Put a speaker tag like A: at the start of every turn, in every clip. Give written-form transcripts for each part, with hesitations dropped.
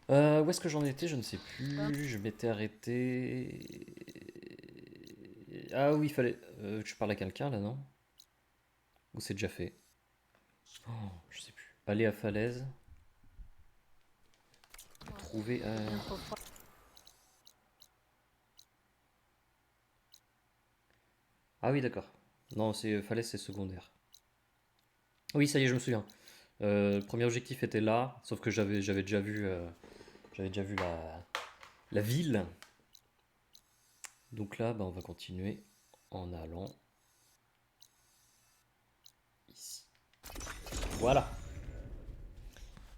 A: Où est-ce que j'en étais? Je ne sais plus. Je m'étais arrêté. Ah oui, il fallait. Tu parles à quelqu'un là, non? Ou c'est déjà fait? Oh, je sais plus. Aller à falaise. Trouver. Ah oui, d'accord. Non, c'est falaise, c'est secondaire. Oui, ça y est, je me souviens. Le premier objectif était là, sauf que j'avais déjà vu la ville. Donc là, bah, on va continuer en allant ici. Voilà.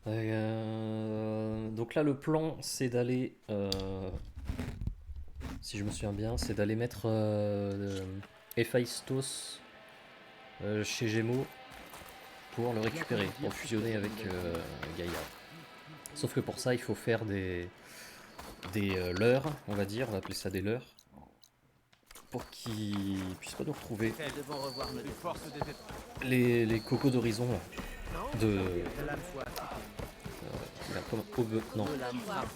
A: Donc là, le plan, c'est d'aller, si je me souviens bien, c'est d'aller mettre Héphaïstos chez Gémeaux pour le récupérer, pour fusionner avec Gaïa. Sauf que pour ça, il faut faire des leurres, on va dire, on va appeler ça des leurres, pour qu'ils puissent pas nous retrouver.
B: Elles devront revoir nos défenses.
A: Les cocos d'horizon, là.
B: Non,
A: De.
B: de l'âme soit.
A: Là, comment, non.
B: De l'âme frappe.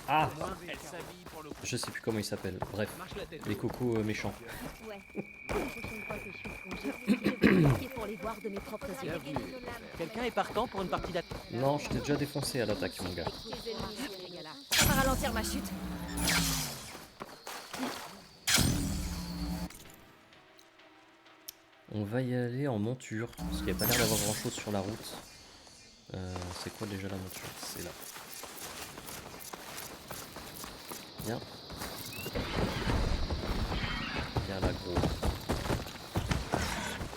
A: Ah,
B: Elle s'habille pour le coup.
A: je sais plus comment ils s'appellent. Bref,
B: Marche la tête.
A: les cocos méchants.
C: Ouais. La prochaine fois que je suis de congé, je vais marquer pour les voir de mes propres
B: Bien
C: yeux.
B: vu. Quelqu'un est partant pour une partie d'attaque.
A: Non, je t'ai déjà défoncé à l'attaque, mon gars.
C: Ça va ralentir ma chute.
A: On va y aller en monture, parce qu'il n'y a pas l'air d'avoir grand chose sur la route. C'est quoi déjà la monture? C'est là. Viens. Viens là, gros.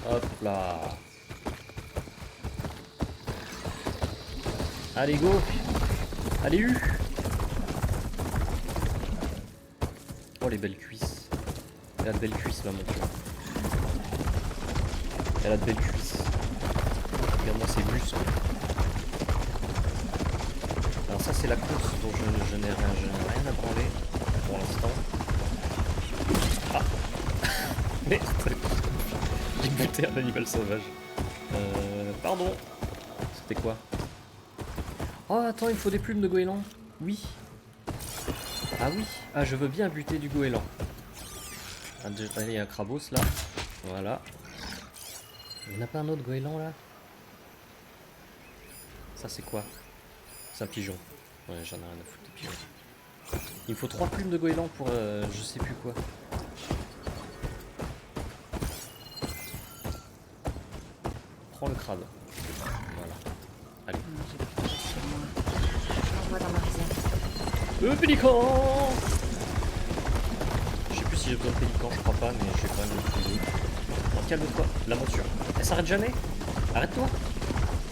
A: Hop là. Allez, go. Allez, U. Oh, les belles cuisses. Elle a de belles cuisses, la monture. Elle a de belles cuisses. Regarde-moi ses muscles. Alors ça, c'est la course dont je n'ai rien à branler pour l'instant. Ah. Merde. J'ai buté un animal sauvage. Pardon. C'était quoi? Oh, attends, il me faut des plumes de goéland. Oui. Ah oui. Ah, je veux bien buter du goéland. Ah, déjà, il y a un crabos là. Voilà. Il n'y en a pas un autre goéland là? Ça, c'est quoi? C'est un pigeon. Ouais, j'en ai rien à foutre des pigeons. Il me faut 3 plumes de goéland pour je sais plus quoi. Prends le crabe. Voilà. Allez.
C: Envoie dans ma réserve.
A: Le pélican! Je sais plus si j'ai besoin de pélican, je crois pas, mais je vais quand même le trouver. Non, calme-toi, la monture. Elle s'arrête jamais? Arrête-toi!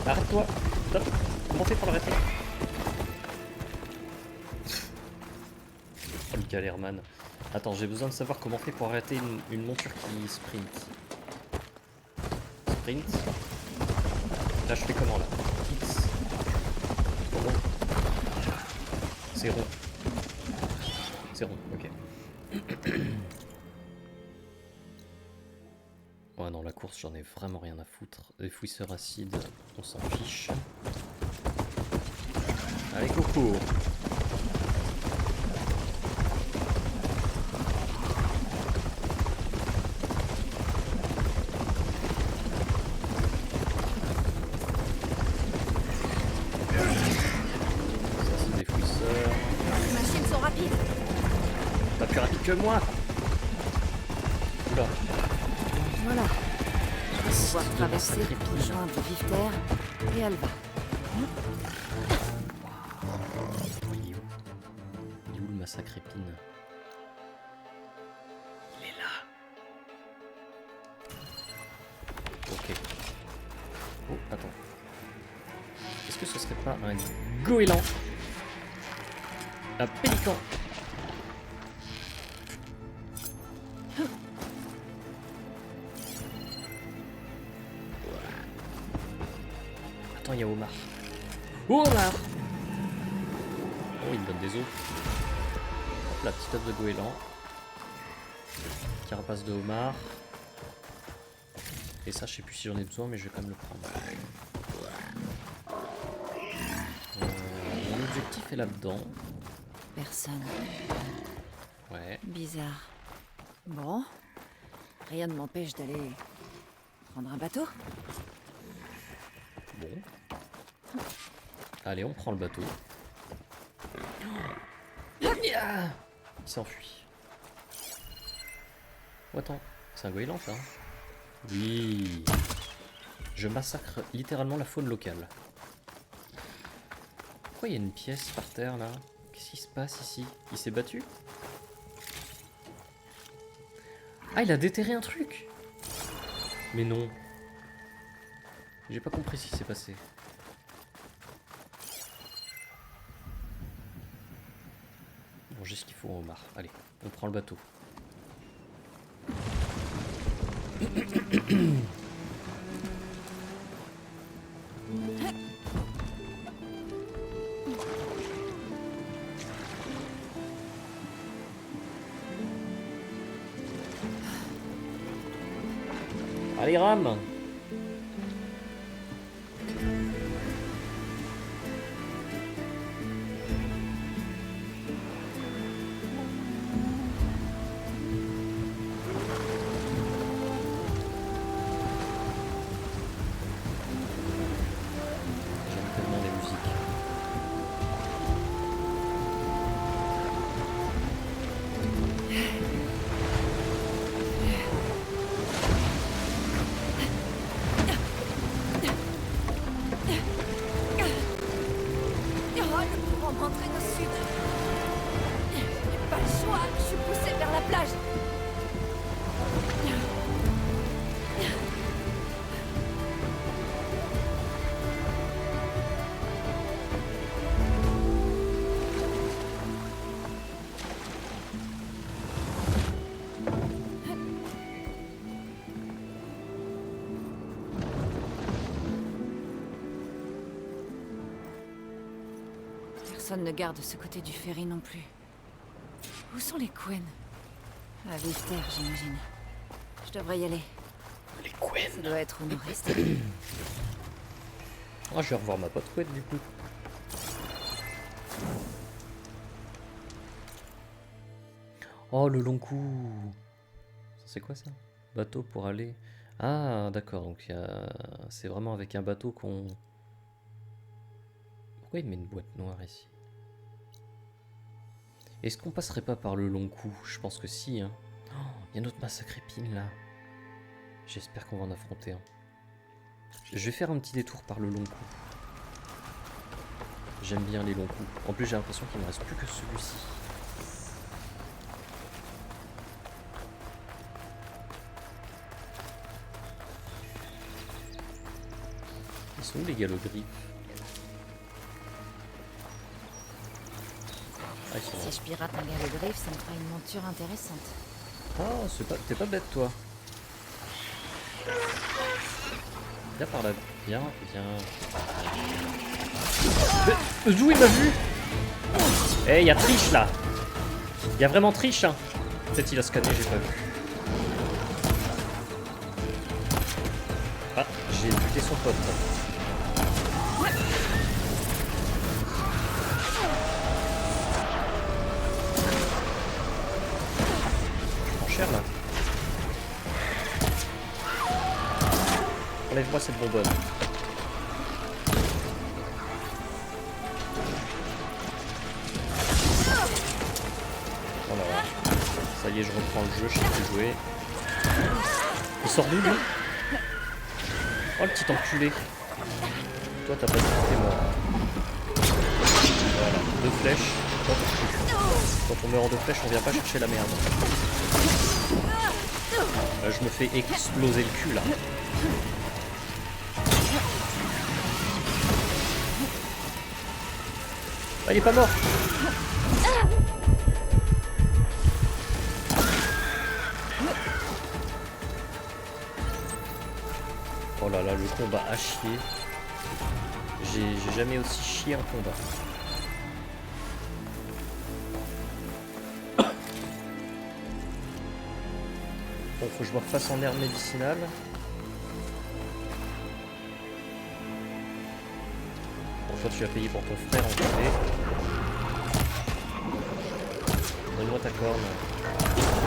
A: Arrête-toi! Stop! Comment on fait pour l'arrêter? Michael Herman. Attends, j'ai besoin de savoir comment on fait pour arrêter une monture qui sprint. Sprint. Là, je fais comment là? X. Rond. C'est rond. C'est rond, ok. Ouais, non, la course, j'en ai vraiment rien à foutre. Les fouisseurs acides, on s'en fiche. Allez, coco! Ça, c'est des fouisseurs.
C: Les machines sont rapides.
A: Pas plus rapide que moi! Oula.
C: Voilà. Je vais pouvoir
A: De
C: traverser,
A: massacre
C: rejoindre Vifter et Alba.
A: Il est où? Il est où le massacre épine? Il est là. Ok. Oh, attends. Est-ce que ce serait pas un goéland? Un pélican? Attends, il y a Omar. Omar! Oh, il me donne des os. Hop, la petite œuf de goéland. Carapace de homard. Et ça, je sais plus si j'en ai besoin, mais je vais quand même le prendre. Mon objectif, qui fait là-dedans?
D: Personne.
A: Ouais.
D: Bizarre. Bon. Rien ne m'empêche d'aller prendre un bateau.
A: Bon. Allez, on prend le bateau. Il s'enfuit. Oh, attends, c'est un goéland ça? Oui. Je massacre littéralement la faune locale. Pourquoi il y a une pièce par terre là? Qu'est-ce qui se passe ici? Il s'est battu? Ah, il a déterré un truc! Mais non. J'ai pas compris ce qui s'est passé. Bon, j'ai ce qu'il faut au homard. Allez, on prend le bateau. Allez, rame! J'aime tellement les musiques.
D: Oh, le courant m'entraîne au sud. Pas le choix, je suis poussée vers la plage. Personne ne garde ce côté du ferry non plus. Où sont les Quen? À Vive-Terre, j'imagine. Je devrais y aller.
A: Les
D: Ça
A: couennes!
D: doit être au nord-est.
A: Ah, je vais revoir ma pote couette du coup. Oh, le long coup! C'est quoi ça? Bateau pour aller... Ah, d'accord, donc c'est vraiment avec un bateau qu'on... Pourquoi il met une boîte noire ici? Est-ce qu'on passerait pas par le long coup? Je pense que si, hein. Oh, il y a notre massacre épine là. J'espère qu'on va en affronter un. Je vais faire un petit détour par le long coup. J'aime bien les longs coups. En plus, j'ai l'impression qu'il ne me reste plus que celui-ci. Ils sont où les galogriffes? Ah, ils sont là.
D: Si je pirate un galogriffe, ça me fera une monture intéressante.
A: Oh, t'es pas bête toi. Viens par là. Viens, viens. D'où il m'a vu? Eh, il y a triche là. Il y a vraiment triche, hein. Peut-être il a scanné, j'ai pas vu. Ah, j'ai buté son pote. Je prends cher là. Enlève-moi cette bonbonne. Voilà. Ça y est, je reprends le jeu, je sais plus jouer. Il sort d'où lui? Oh le petit enculé. Toi t'as pas dit que t'es mort. Voilà, 2 flèches. Quand on meurt en 2 flèches, on vient pas chercher la merde. Là, je me fais exploser le cul là. Ah, il est pas mort. Oh là là, le combat à chier. J'ai jamais aussi chié un combat. Bon, faut que je me refasse en herbe médicinale. Bon, Toi tu as payé pour ton frère en café. Donne-moi ta corne.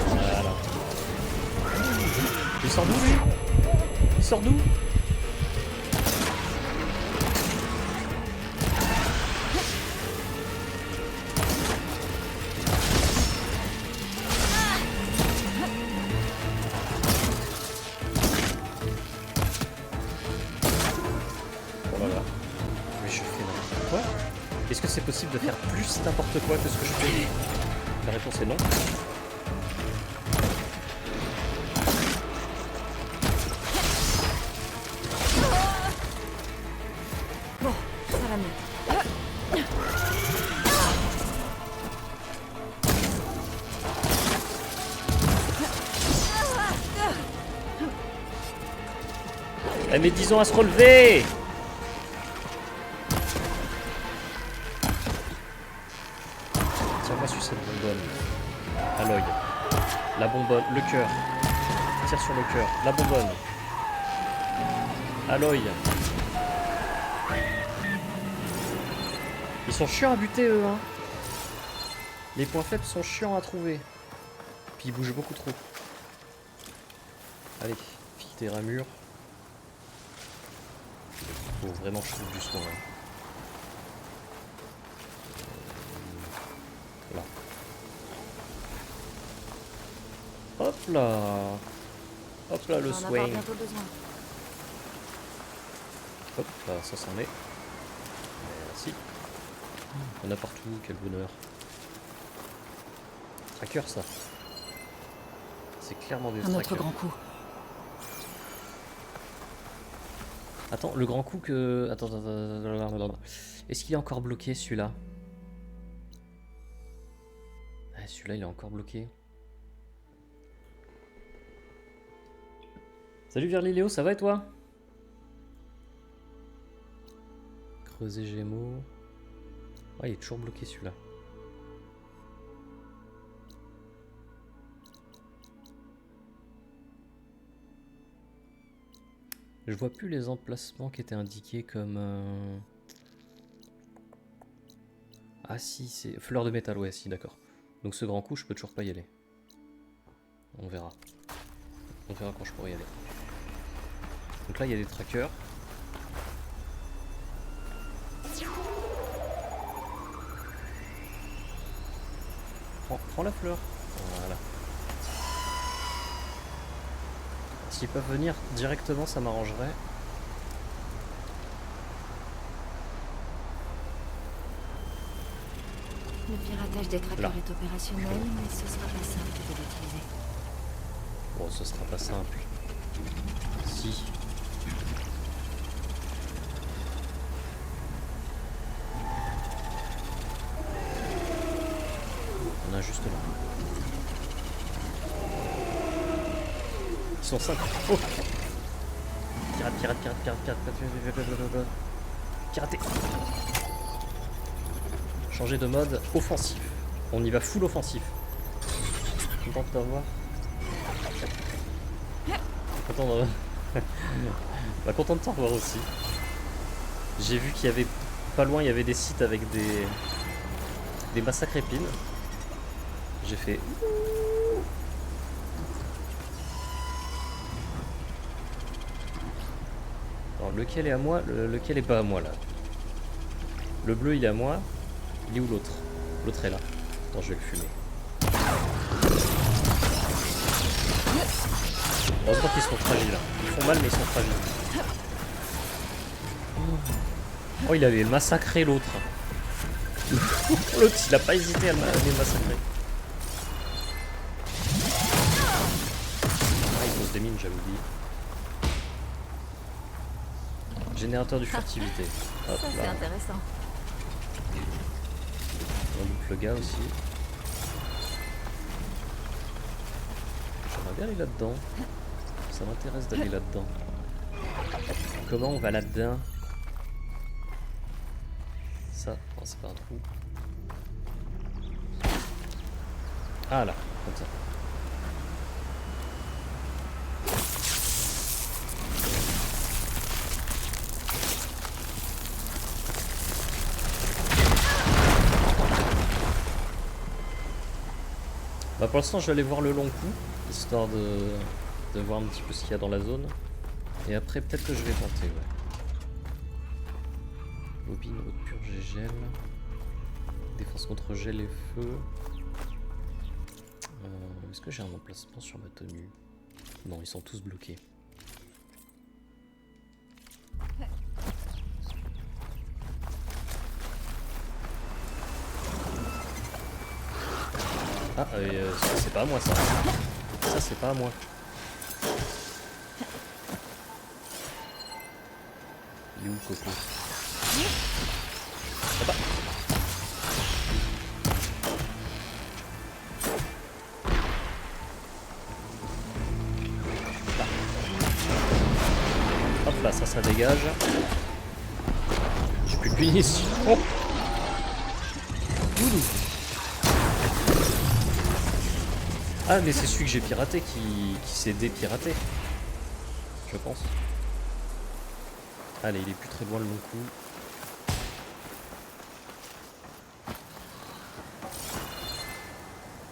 A: Voilà. Il sort d'où lui? Il sort d'où? Oh là là. Mais je fais n'importe quoi. Est-ce que c'est possible de faire plus n'importe quoi que ce que je fais? La réponse est non.
D: Bon, ça va mieux.
A: Eh mais disons à se relever! Tiens-moi sur cette bonbonne. À l'œil. La bonbonne, le cœur. Tire sur le cœur. La bonbonne. À l'œil. Ils sont chiants à buter eux hein. Les points faibles sont chiants à trouver. Puis ils bougent beaucoup trop. Allez, fille tes ramures. Faut vraiment que je trouve du soin. Hein. Là. Hop là. Hop là le
D: On va en avoir
A: swing.
D: bientôt besoin.
A: Hop là, ça s'en est. Merci. Il y en a partout, quel bonheur. Tracker ça. C'est clairement des
D: Un autre
A: trackers.
D: grand coup.
A: Attends, le grand coup que... Attends. Est-ce qu'il est encore bloqué celui-là? Ah, celui-là il est encore bloqué. Salut Verliléo, ça va et toi? Creuser Gémeaux. Ouais, il est toujours bloqué celui-là. Je vois plus les emplacements qui étaient indiqués comme... Ah si, c'est fleur de métal, ouais, si, d'accord. Donc ce grand coup, je peux toujours pas y aller. On verra. On verra quand je pourrai y aller. Donc là, il y a des trackers. Prends la fleur. Voilà. S'ils peuvent venir directement, ça m'arrangerait.
D: Le piratage des trackers
A: Là.
D: est opérationnel, mais ce sera pas simple de l'utiliser.
A: Bon, ce sera pas simple. Si. On a juste là. Ils sont 5. Oh! Pirate. Pirater. Changer de mode offensif. On y va full offensif. Content de t'avoir. Content de... bah, content de t'en revoir aussi. J'ai vu qu'il y avait pas loin, il y avait des sites avec des massacres épines. J'ai fait. Alors lequel est à moi, lequel est pas à moi là? Le bleu il est à moi. Il est où l'autre? L'autre est là. Attends, je vais le fumer. Heureusement qu'ils sont fragiles. Ils font mal mais ils sont fragiles. Oh, il avait massacré l'autre. L'autre il a pas hésité à les massacrer. Ah, il pose des mines, j'avais oublié. Générateur de furtivité. Hop
D: Ça, c'est
A: là.
D: intéressant.
A: On loupe le gars aussi. J'aimerais bien aller là-dedans. Ça m'intéresse d'aller là-dedans. Comment on va là-dedans? Ça, non, c'est pas un trou. Ah là, comme ça. Bah pour l'instant je vais aller voir le long coup, histoire de voir un petit peu ce qu'il y a dans la zone. Et après peut-être que je vais tenter, ouais. Bobine, haute purge et gel. Défense contre gel et feu. Est-ce que j'ai un emplacement sur ma tenue? Non, ils sont tous bloqués. Ah, c'est pas à moi ça. Ça c'est pas à moi. Il est où le coco? Ah bah. Là. Hop là, ça dégage. J'ai plus de munitions. Oh. Ah mais c'est celui que j'ai piraté qui s'est dépiraté. Je pense. Allez, il est plus très loin le long coup.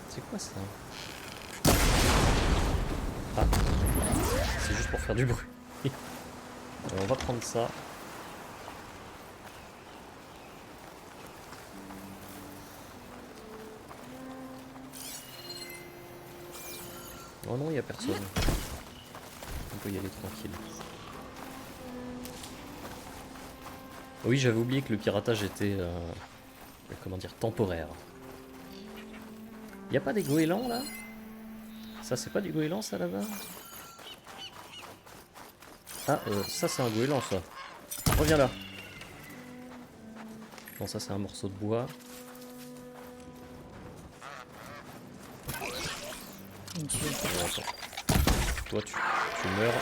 A: C'est quoi ça? Ah, c'est juste pour faire du bruit. Alors, on va prendre ça. Oh non, il n'y a personne. On peut y aller tranquille. Oui, j'avais oublié que le piratage était, comment dire, temporaire. Y a pas des goélands là? Ça c'est pas du goéland ça là-bas? Ah, ça c'est un goéland ça. Reviens là. Non, ça c'est un morceau de bois.
D: Une tuile.
A: Bon, attends. Toi tu meurs.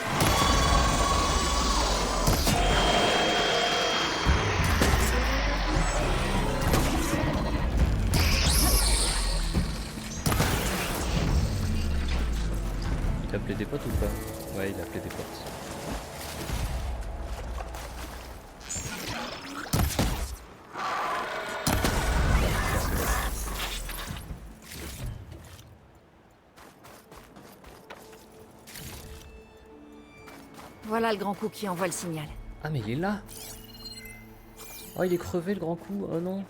A: Il a appelé des potes ou pas? Ouais, il a appelé des potes.
D: Voilà le grand coup qui envoie le signal.
A: Ah mais il est là. Oh il est crevé le grand coup. Oh non.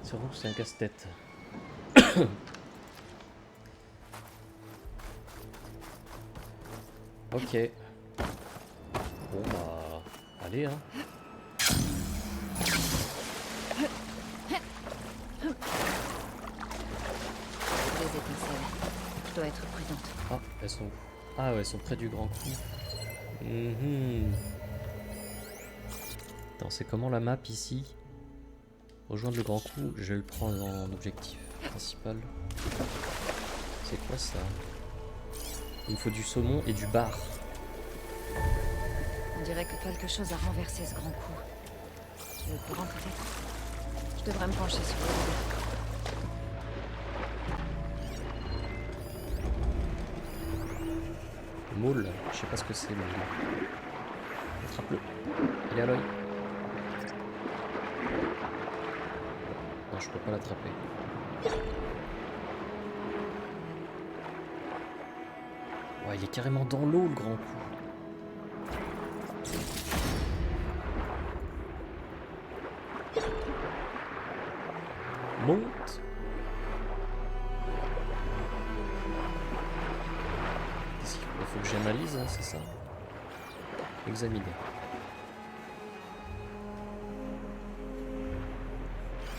A: C'est vrai que c'est un casse-tête. Ok. Bon bah... Allez hein.
D: Des étincelles. Je dois être prudente.
A: Ah, elles sont... Ah ouais, elles sont près du grand coup. Attends, c'est comment la map ici? Rejoindre le grand coup, je vais le prendre en objectif principal. C'est quoi ça? Il me faut du saumon et du bar.
D: On dirait que quelque chose a renversé ce grand coup. Le courant peut-être. Je devrais me pencher sur le dos.
A: Maul, je sais pas ce que c'est, mais attrape-le. Il est à l'œil. Non, je peux pas l'attraper. Ouais, il est carrément dans l'eau, le grand coup. Monte. Il faut que j'analyse, hein, c'est ça. Examiner.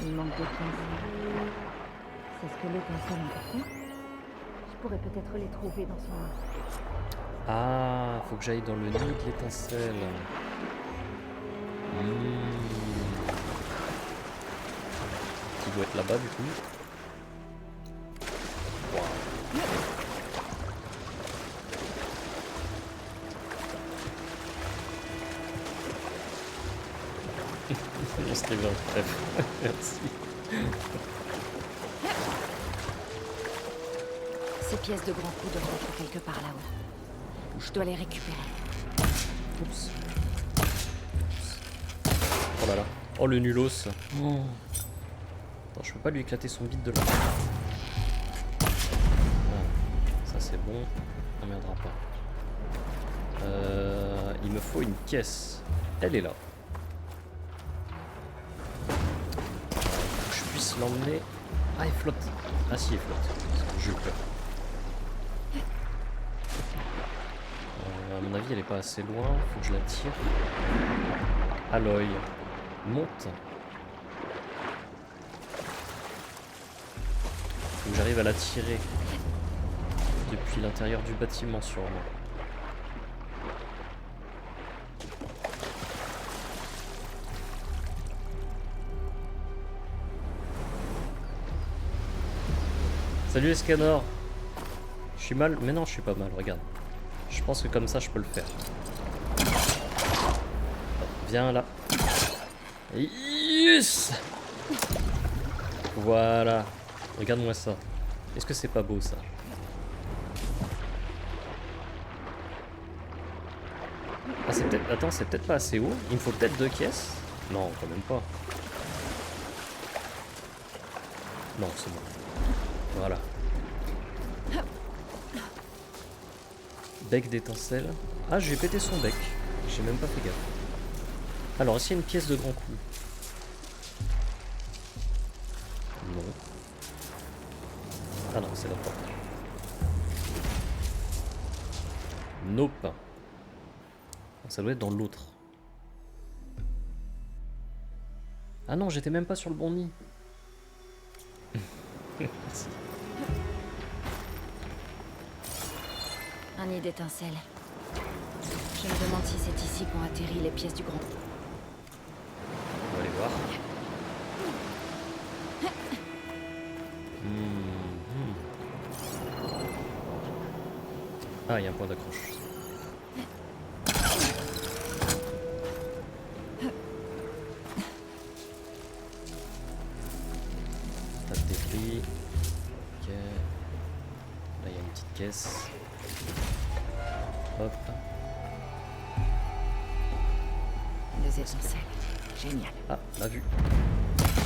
C: Il manque de pinces. C'est ce que l'étincelle important. Je pourrais peut-être les trouver dans son...
A: Ah, faut que j'aille dans le nid de l'étincelle. Qui doit être là-bas du coup. C'était bien, bref. Merci.
D: Ces pièces de grand coup doivent être quelque part là-haut. Je dois les récupérer.
A: Oups. Oh là là. Oh le nulos. Oh. Attends, je peux pas lui éclater son bide de là. Ah, ça c'est bon. On n'emmerdera pas. Il me faut une caisse. Elle est là. Il faut que je puisse l'emmener. Ah, il flotte. Ah si, il flotte. J'ai eu peur. À mon avis, elle est pas assez loin. Faut que je la tire. Aloy. Monte. Faut que j'arrive à la tirer. Depuis l'intérieur du bâtiment, sûrement. Salut Escanor. Je suis mal, mais non je suis pas mal, regarde. Je pense que comme ça je peux le faire. Viens là. Yes. Voilà. Regarde-moi ça. Est-ce que c'est pas beau ça? Ah c'est peut-être... Attends, c'est peut-être pas assez haut. Il me faut peut-être 2 caisses. Non, quand même pas. Non, c'est bon. Voilà. Bec d'étincelle. Ah, je vais péter son bec. J'ai même pas fait gaffe. Alors, est-ce qu'il y a une pièce de grand coup? Non. Ah non, c'est la porte. Nope. Ça doit être dans l'autre. Ah non, j'étais même pas sur le bon nid. Merci.
D: Un nid d'étincelles. Je me demande si c'est ici qu'ont atterri les pièces du grand.
A: On va aller voir. Ah, il y a un point d'accroche. Pas de débris. Ok. Là, il y a une petite caisse. Hop.
D: Des étincelles. Génial.
A: Ah, l'a vu.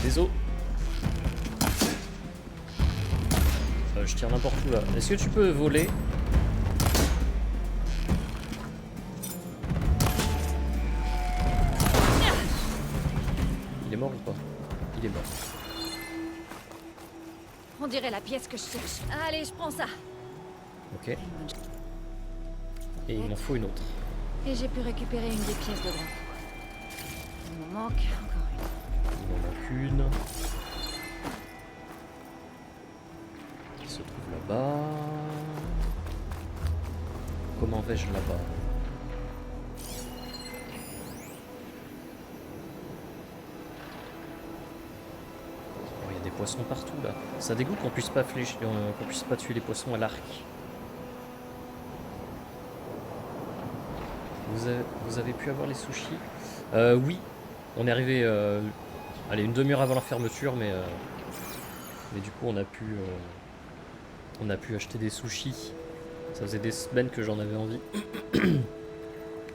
A: Désolé. Je tire n'importe où là. Est-ce que tu peux voler? Il est mort ou pas? Il est mort.
D: On dirait la pièce que je cherche. Allez, je prends ça.
A: Ok. Et il m'en faut une autre.
D: Et j'ai pu récupérer une des pièces de grand coup. Il m'en manque encore une.
A: Il m'en manque une. Qui se trouve là-bas. Comment vais-je là-bas? Oh, il y a des poissons partout là. Ça dégoûte qu'on puisse pas qu'on puisse pas tuer les poissons à l'arc. Vous avez pu avoir les sushis? Oui, on est arrivé allez, une demi-heure avant la fermeture, mais du coup on a pu acheter des sushis. Ça faisait des semaines que j'en avais envie.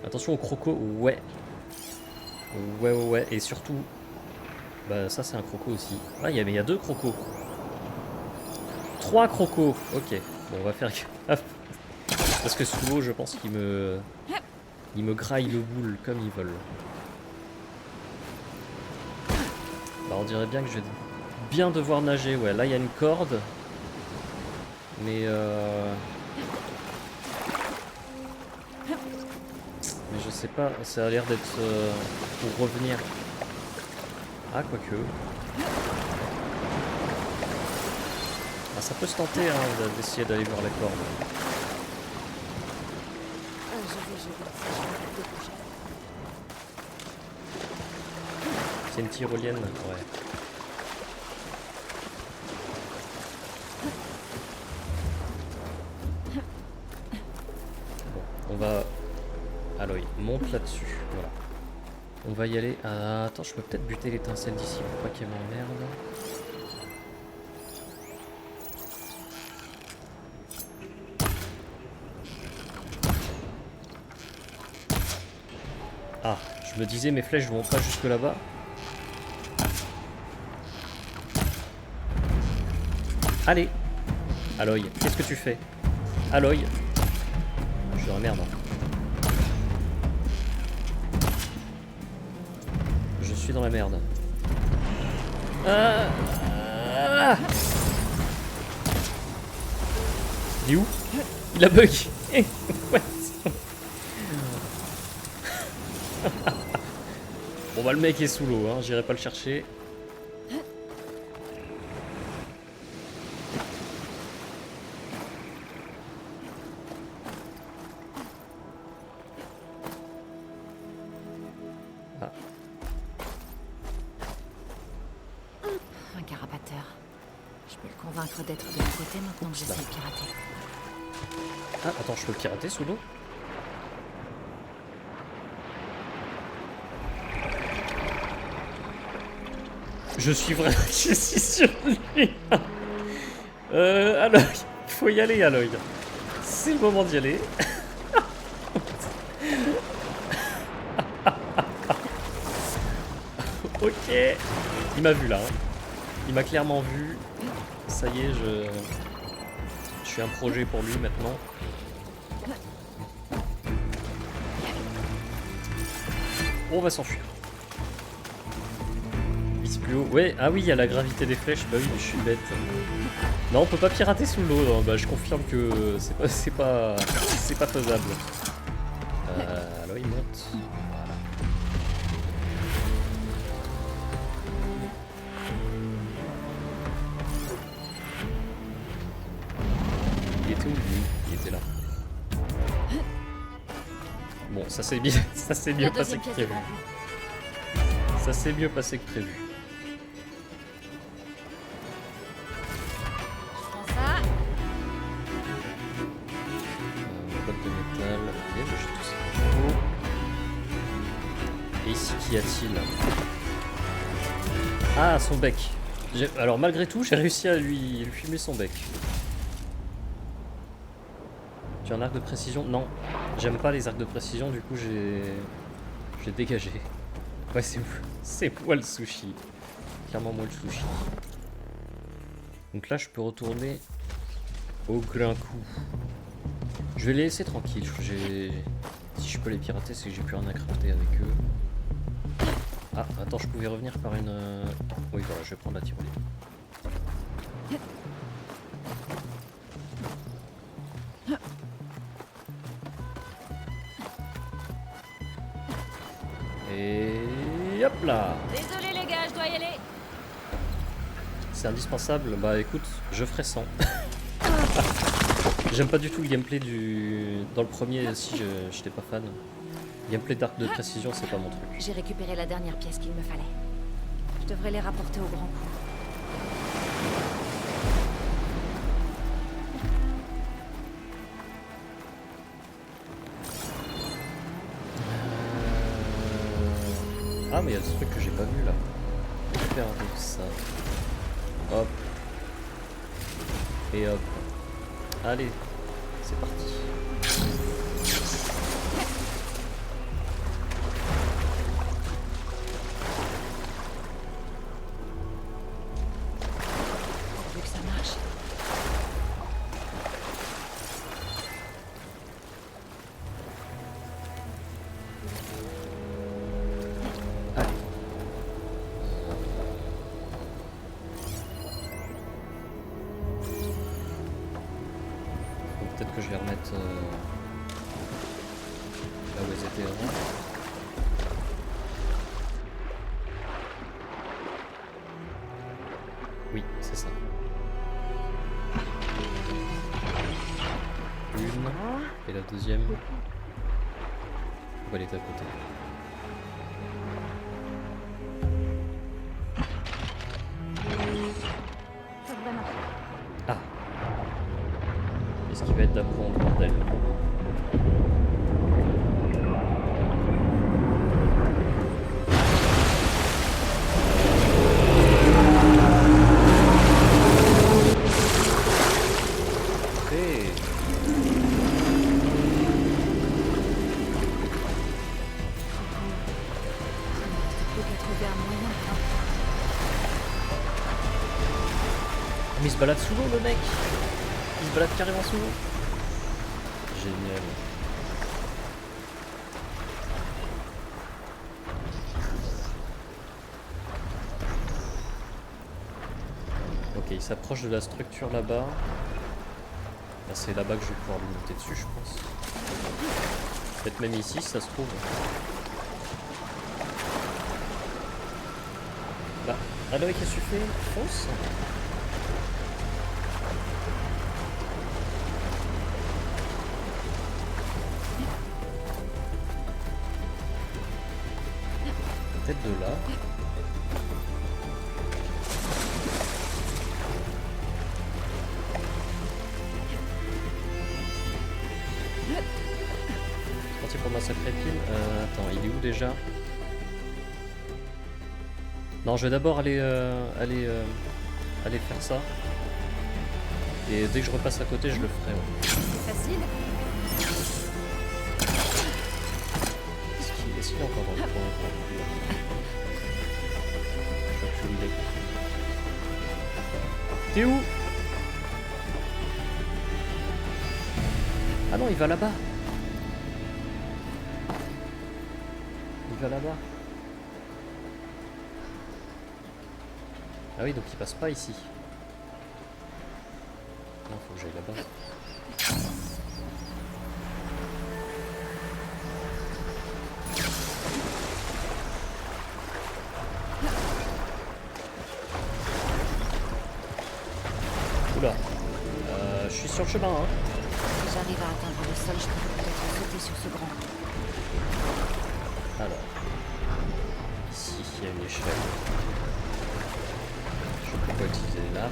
A: Attention aux crocos, ouais. Ouais, et surtout, bah ça c'est un croco aussi. Ah, mais il y a 2 crocos. 3 crocos, ok. Bon, on va faire gaffe. Parce que sous l'eau, je pense qu'ils me graillent le boule comme ils veulent. Bah, on dirait bien que je vais bien devoir nager. Ouais, là il y a une corde. Mais je sais pas, ça a l'air d'être pour revenir. Ah, quoique. Ah, ça peut se tenter hein, d'essayer d'aller voir la corde. C'est une tyrolienne, ouais. Bon, on va... Aloy, monte là-dessus, voilà. On va y aller... Ah, attends, je peux peut-être buter l'étincelle d'ici pour pas qu'elle m'emmerde. Ah, je me disais mes flèches vont pas jusque là-bas. Allez. Aloy, qu'est-ce que tu fais? Aloy. Je suis dans la merde. Je suis dans la merde. Ah. Il est où? Il a bug. What? Bon bah le mec est sous l'eau, hein. J'irai pas le chercher. Ah.
D: Un carapateur. Je peux le convaincre d'être de mon côté maintenant que j'essaie de pirater.
A: Ah, attends, je peux le pirater sous l'eau? Je suis vrai, je suis sur lui. Aloy, faut y aller, Aloy. C'est le moment d'y aller. Ok. Il m'a vu là. Hein. Il m'a clairement vu. Ça y est, je suis un projet pour lui maintenant. On va s'enfuir. Vise plus haut. Ouais, ah oui, il y a la gravité des flèches. Bah oui, mais je suis bête. Non, on peut pas pirater sous l'eau. Non, bah je confirme que c'est pas faisable. Alors il monte. Voilà. Il était où lui? Il était là. Bon, ça c'est bien, ça s'est mieux passé que prévu. Ça s'est mieux passé que prévu.
D: Je prends ça.
A: Boîte de métal. Ok, je jette tout ça. Et ici, qu'y a-t-il? Ah, son bec. Alors malgré tout, j'ai réussi à lui fumer son bec. Tu as un arc de précision? Non, j'aime pas les arcs de précision, du coup j'ai dégagé. Ouais, c'est moi le sushi. Clairement moi le sushi. Donc là, je peux retourner au grand coup. Je vais les laisser tranquilles. Si je peux les pirater, c'est que j'ai plus rien à crafter avec eux. Ah, attends, je pouvais revenir par une... Oui, voilà, je vais prendre la tyrolienne. Et hop là!
D: Désolé les gars, je dois y aller.
A: C'est indispensable. Bah écoute, je ferai 100. J'aime pas du tout le gameplay dans le premier, si j'étais pas fan. Gameplay d'arc de précision, c'est pas mon truc.
D: J'ai récupéré la dernière pièce qu'il me fallait. Je devrais les rapporter au grand coup.
A: Ah mais il y a des trucs que j'ai pas vu là. Je vais faire avec ça. Hop. Et hop. Allez, c'est parti.
D: Vu que ça marche.
A: Allez. Peut-être que je vais remettre là où elles étaient avant. Oui, c'est ça. Une. Et la deuxième. Pourquoi elle est à côté?
C: Ça devrait marcher.
A: Ah. Est-ce qu'il va être d'apprendre, bordel? Hey.
D: Il ne reste plus qu'à trouver un moyen.
A: Mais il se balade sous l'eau le mec. Il se balade carrément sous l'eau. Génial. Ok, il s'approche de la structure là-bas. Là, c'est là-bas que je vais pouvoir lui monter dessus, je pense. Peut-être même ici, si ça se trouve. Bah, Aloy, qu'est-ce que tu fais? Fonce. Peut-être de là. C'est parti pour massacrer Pym. Attends, il est où déjà? Non, je vais d'abord aller faire ça. Et dès que je repasse à côté, je le ferai. Ouais.
D: C'est facile.
A: Est-ce qu'il est encore dans le coin? Je vois plus où il est. T'es où? Ah non, il va là-bas. Il va là-bas. Ah oui, donc il passe pas ici. Non, faut que j'aille là-bas. Oula. Je suis sur le chemin, hein.
D: Si j'arrive à atteindre le sol, je pourrais peut-être sauter sur ce grand.
A: Alors. Ici, il y a une échelle. Je peux pas utiliser l'arc.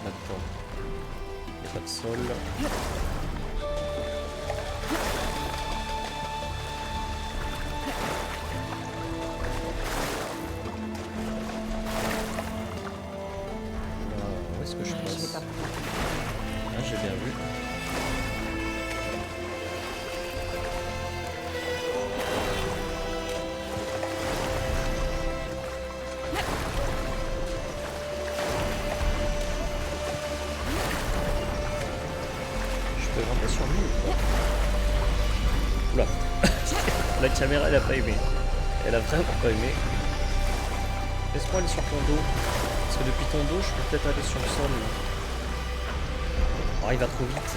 A: Maintenant, il n'y a pas de sol. Où est-ce que je
D: Je vais
A: passe?
D: pas pouvoir.
A: Ah, j'ai bien vu. Je peux grimper sur lui ou pas? Oula. La caméra elle a pas aimé. Elle a vraiment pas aimé. Laisse-moi aller sur ton dos. Parce que depuis ton dos, je peux peut-être aller sur le sol. Oh, il va trop vite.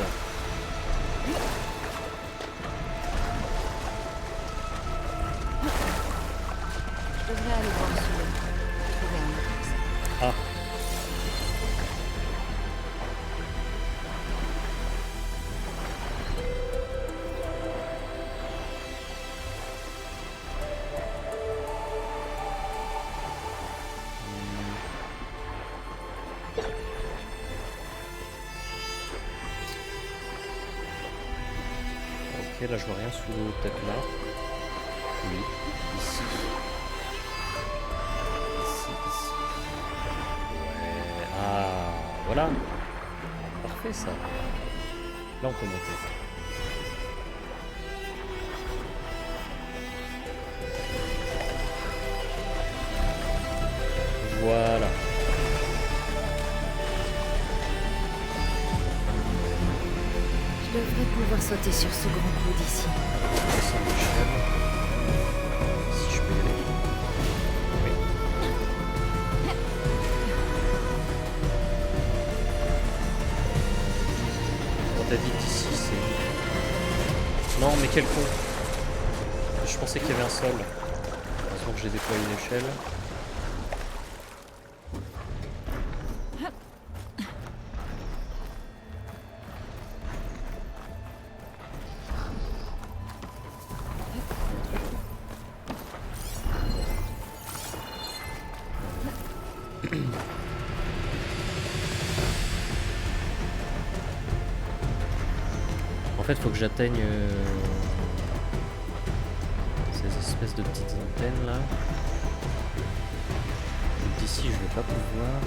D: Je devrais aller voir sous l'eau. Trouver un autre accès.
A: Ah. Ok, là je vois rien sous l'eau, peut-être là. Oui, ici. Ici. Ouais. Ah, voilà. Parfait ça. Là on peut monter. Voilà.
D: Je devrais pouvoir sauter sur ce grand coup d'ici.
A: Descendre l'échelle. Si je peux y aller. Oui. On t'a dit qu'ici c'est... Non mais quel con. Je pensais qu'il y avait un sol. Heureusement que j'ai déployé l'échelle. En fait, faut que j'atteigne ces espèces de petites antennes là. D'ici, je vais pas pouvoir.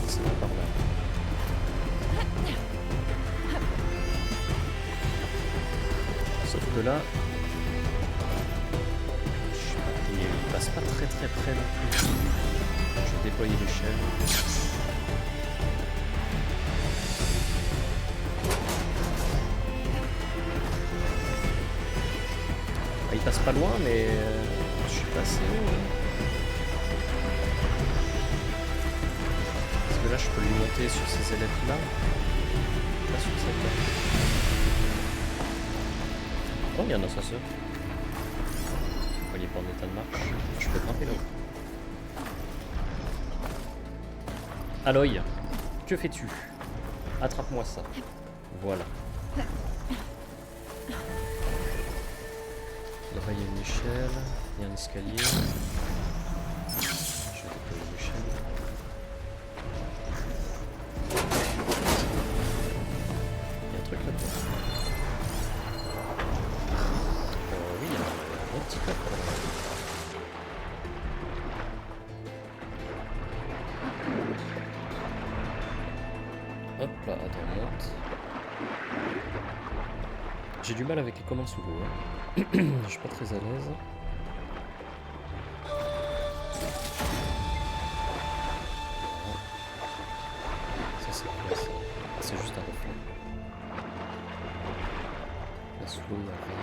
A: C'est pas par là. Sauf que là, je sais pas, il passe pas très près non plus. Je vais déployer l'échelle. Ah, il passe pas loin, mais je suis pas assez haut. Hein. Parce que là, je peux lui monter sur ces ailettes là. Pas sur celle-là. Oh, il y a un ascenseur. Oh, il est pas en état de marche. Je peux grimper là-haut. Aloy, que fais-tu? Attrape-moi ça. Voilà. Là-bas, il y a une échelle. Il y a un escalier. Je vais déployer l'échelle. Il y a un truc là-dedans. Oui, il y a un petit coffre là. Hop là, attends, monte. J'ai du mal avec les commandes sous l'eau. Hein. Je suis pas très à l'aise. Ça c'est quoi ça? Ah, c'est juste un reflet. Là sous l'eau il n'y a rien.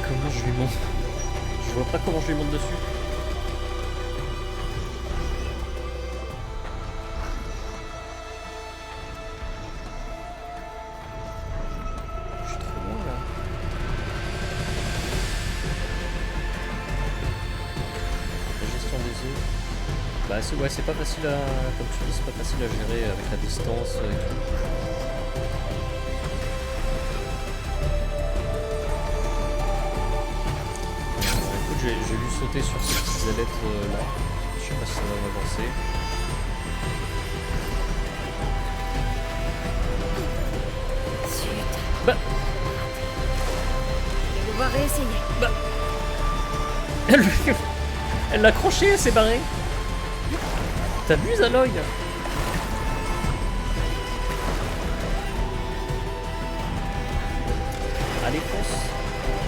A: Comment je lui monte? Je vois pas comment je lui monte dessus. Je suis trop loin là. La gestion des eaux. Bah c'est ouais, c'est pas facile à. Comme tu dis, c'est pas facile à gérer avec la distance et tout. J'ai dû sauter sur ces petites ailettes là. Je sais pas si ça va m'avancer. Bah
D: On va réessayer.
A: Bah Elle l'a accroché, elle s'est barrée. T'abuses, Aloy. Allez, fonce.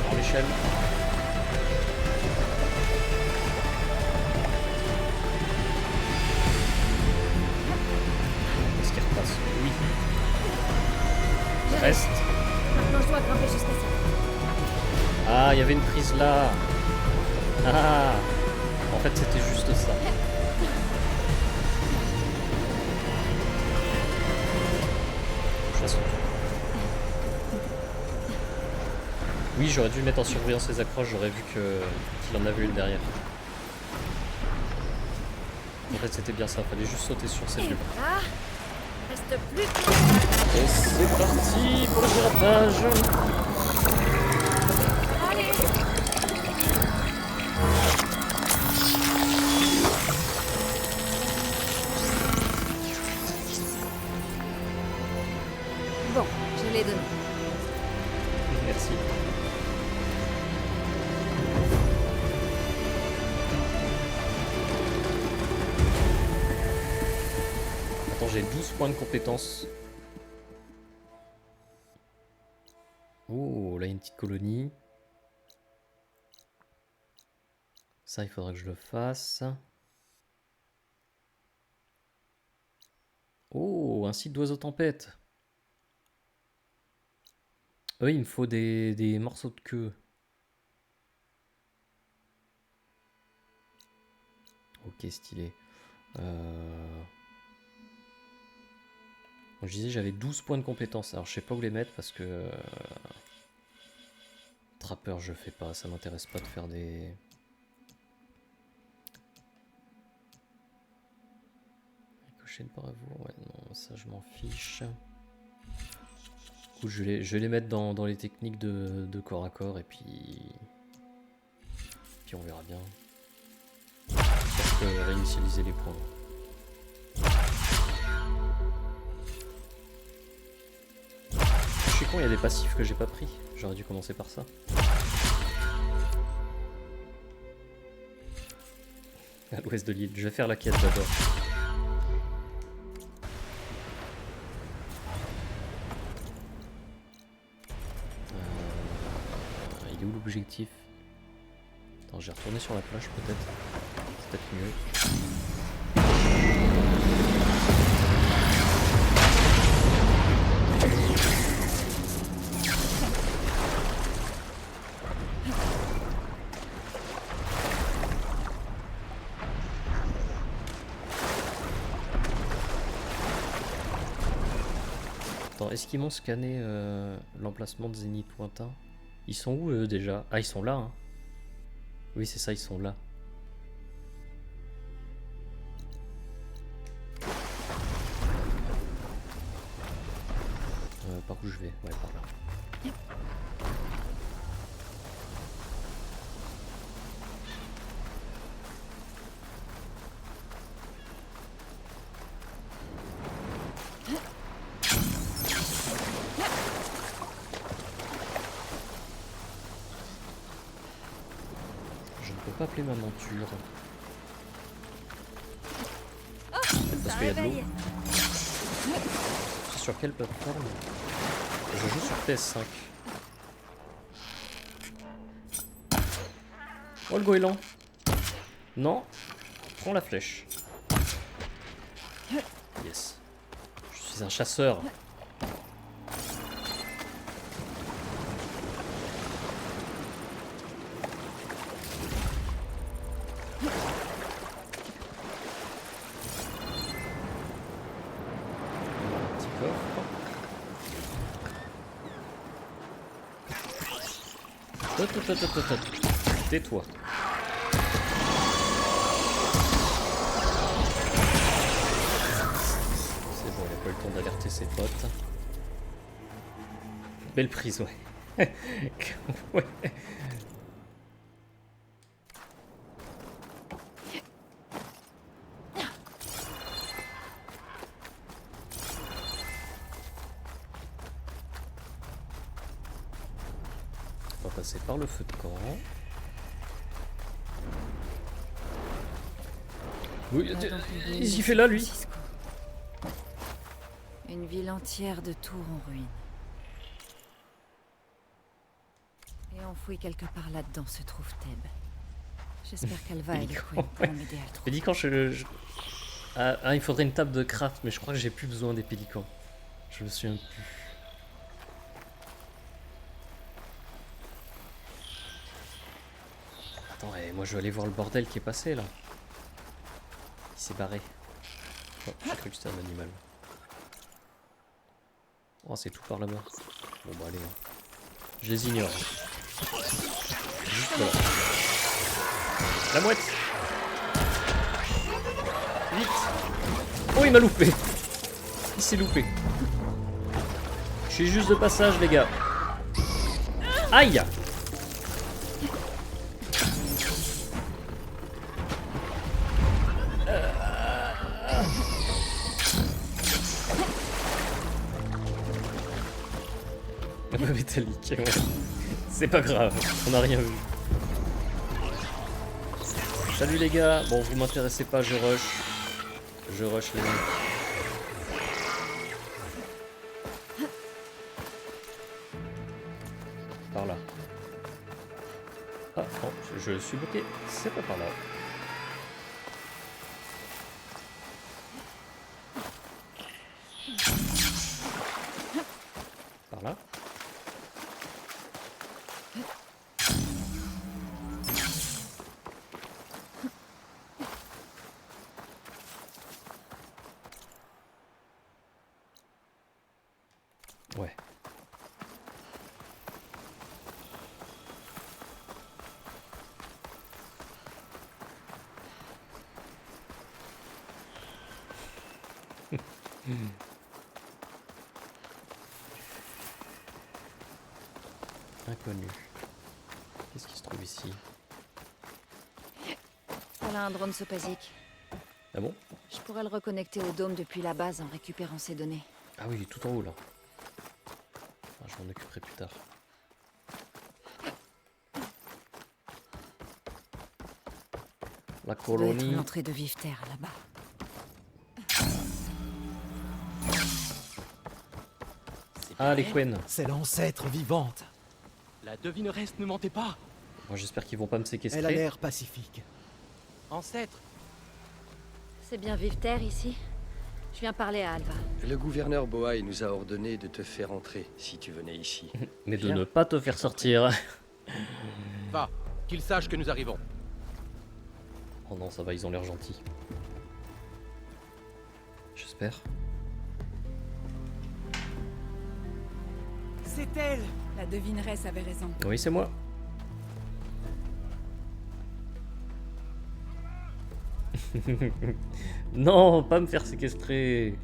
A: Dans l'échelle. Est-ce qu'il repasse? Oui. Reste.
D: Maintenant, je dois grimper jusqu'à ça.
A: Ah, il y avait une prise là. Ah. En fait, c'était juste ça. Je la saute. Oui, j'aurais dû mettre en surveillance les accroches, j'aurais vu qu'il en avait une derrière. En fait, c'était bien ça, fallait juste sauter sur ces deux.
D: Ah, reste plus.
A: Et c'est parti pour le piratage.
D: Allez. Bon, je l'ai donné.
A: Merci. Attends, j'ai 12 points de compétence. Oh, là, il y a une petite colonie. Ça, il faudra que je le fasse. Oh, un site d'oiseaux tempête. Oui, il me faut des morceaux de queue. Ok, stylé. Je disais j'avais 12 points de compétence. Alors je sais pas où les mettre parce que... Trappeur je fais pas, ça m'intéresse pas de faire des... Ricocher de bravoure, ouais non, ça je m'en fiche. Du coup, je vais les mettre dans les techniques de corps à corps et puis on verra bien. Parce que réinitialiser les points. Je suis con, il y a des passifs que j'ai pas pris. J'aurais dû commencer par ça. À l'ouest de l'île. Je vais faire la quête d'abord. Il est où l'objectif? Attends, je vais retourner sur la plage peut-être. C'est peut-être mieux. Attends, est-ce qu'ils m'ont scanné l'emplacement de Zénith Lointain? Ils sont où eux déjà? Ah, ils sont là, hein. Oui, c'est ça, ils sont là. Par où je vais? Ouais, par là. Je ne peux pas appeler ma monture. Peut-être parce qu'il y a de l'eau. C'est sur quelle plateforme? Je joue sur PS5. Oh, le goéland. Non. Prends la flèche. Yes. Je suis un chasseur. Petit coffre. Tais-toi. C'est bon, il a pas eu le temps d'alerter ses potes. Belle prise, ouais. Ouais. On va passer par le feu de camp. Oui, il s'y fait là, lui.
D: Francisco. Une ville entière de tours en ruine. Et enfoui quelque part là-dedans se trouve Thèbes. J'espère qu'Alva et les Queen pourront m'aider à le trouver.
A: Pélican, Ah, il faudrait une table de craft, mais je crois que j'ai plus besoin des pélicans. Je me souviens plus. Attends, moi je vais aller voir le bordel qui est passé là. Il s'est barré. Oh, j'ai cru que c'était un animal. Oh, c'est tout par là-bas. Bon, bah allez. Hein. Je les ignore. Juste là. La mouette. Vite. Oh, il m'a loupé. Il s'est loupé. Je suis juste de passage, les gars. Aïe. Métallique, ouais. C'est pas grave, on n'a rien vu. Salut les gars, bon vous m'intéressez pas, je rush. Je rush les mecs. Par là. Ah non, je suis bloqué, c'est pas par là. Par là. Ouais. Inconnu. Qu'est-ce qui se trouve ici?
D: À un drone sopasique.
A: Ah bon?
D: Je pourrais le reconnecter au dôme depuis la base en récupérant ses données.
A: Ah oui, il est tout en haut là. Ah, je m'en occuperai plus tard. La
D: Ça doit être
A: colonie.
D: l'entrée de Vive Terre, là-bas.
A: Ah, les Quen.
E: C'est l'ancêtre vivante.
B: La devineresse ne mentait pas.
A: Moi j'espère qu'ils vont pas me
E: Elle a
A: séquestrer.
E: l'air pacifique.
B: Ancêtre,
D: C'est bien Vive Terre ici? Je viens parler à Alva.
F: Le gouverneur Bohaï nous a ordonné de te faire entrer si tu venais ici.
A: Mais de
F: Viens.
A: ne pas te faire sortir.
B: va, qu'il sache que nous arrivons.
A: Oh non, ça va, ils ont l'air gentils. J'espère.
B: C'est elle.
D: La devineresse avait raison.
A: Oui, c'est moi. Non, pas me faire séquestrer.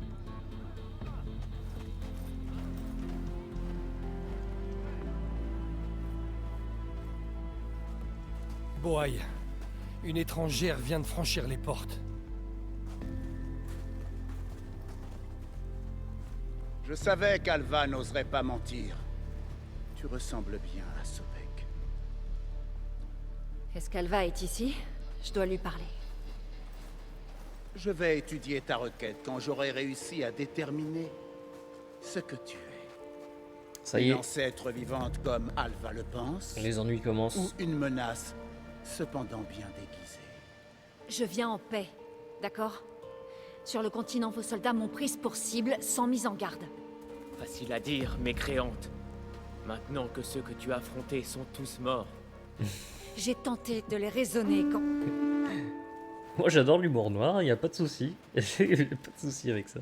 E: Bohaï, une étrangère vient de franchir les portes.
G: Je savais qu'Alva n'oserait pas mentir. Tu ressembles bien à Sobek.
D: Est-ce qu'Alva est ici? Je dois lui parler.
G: Je vais étudier ta requête quand j'aurai réussi à déterminer ce que tu es.
A: Ça y
G: Une
A: est,
G: ancêtre vivante comme Alva le pense,
A: les ennuis commencent.
G: ou une menace, cependant bien déguisée.
D: Je viens en paix, d'accord? Sur le continent, vos soldats m'ont prise pour cible sans mise en garde.
B: Facile à dire, mécréante. Maintenant que ceux que tu as affrontés sont tous morts.
D: J'ai tenté de les raisonner quand...
A: Moi j'adore l'humour noir, y a pas de souci. Pas de souci avec ça.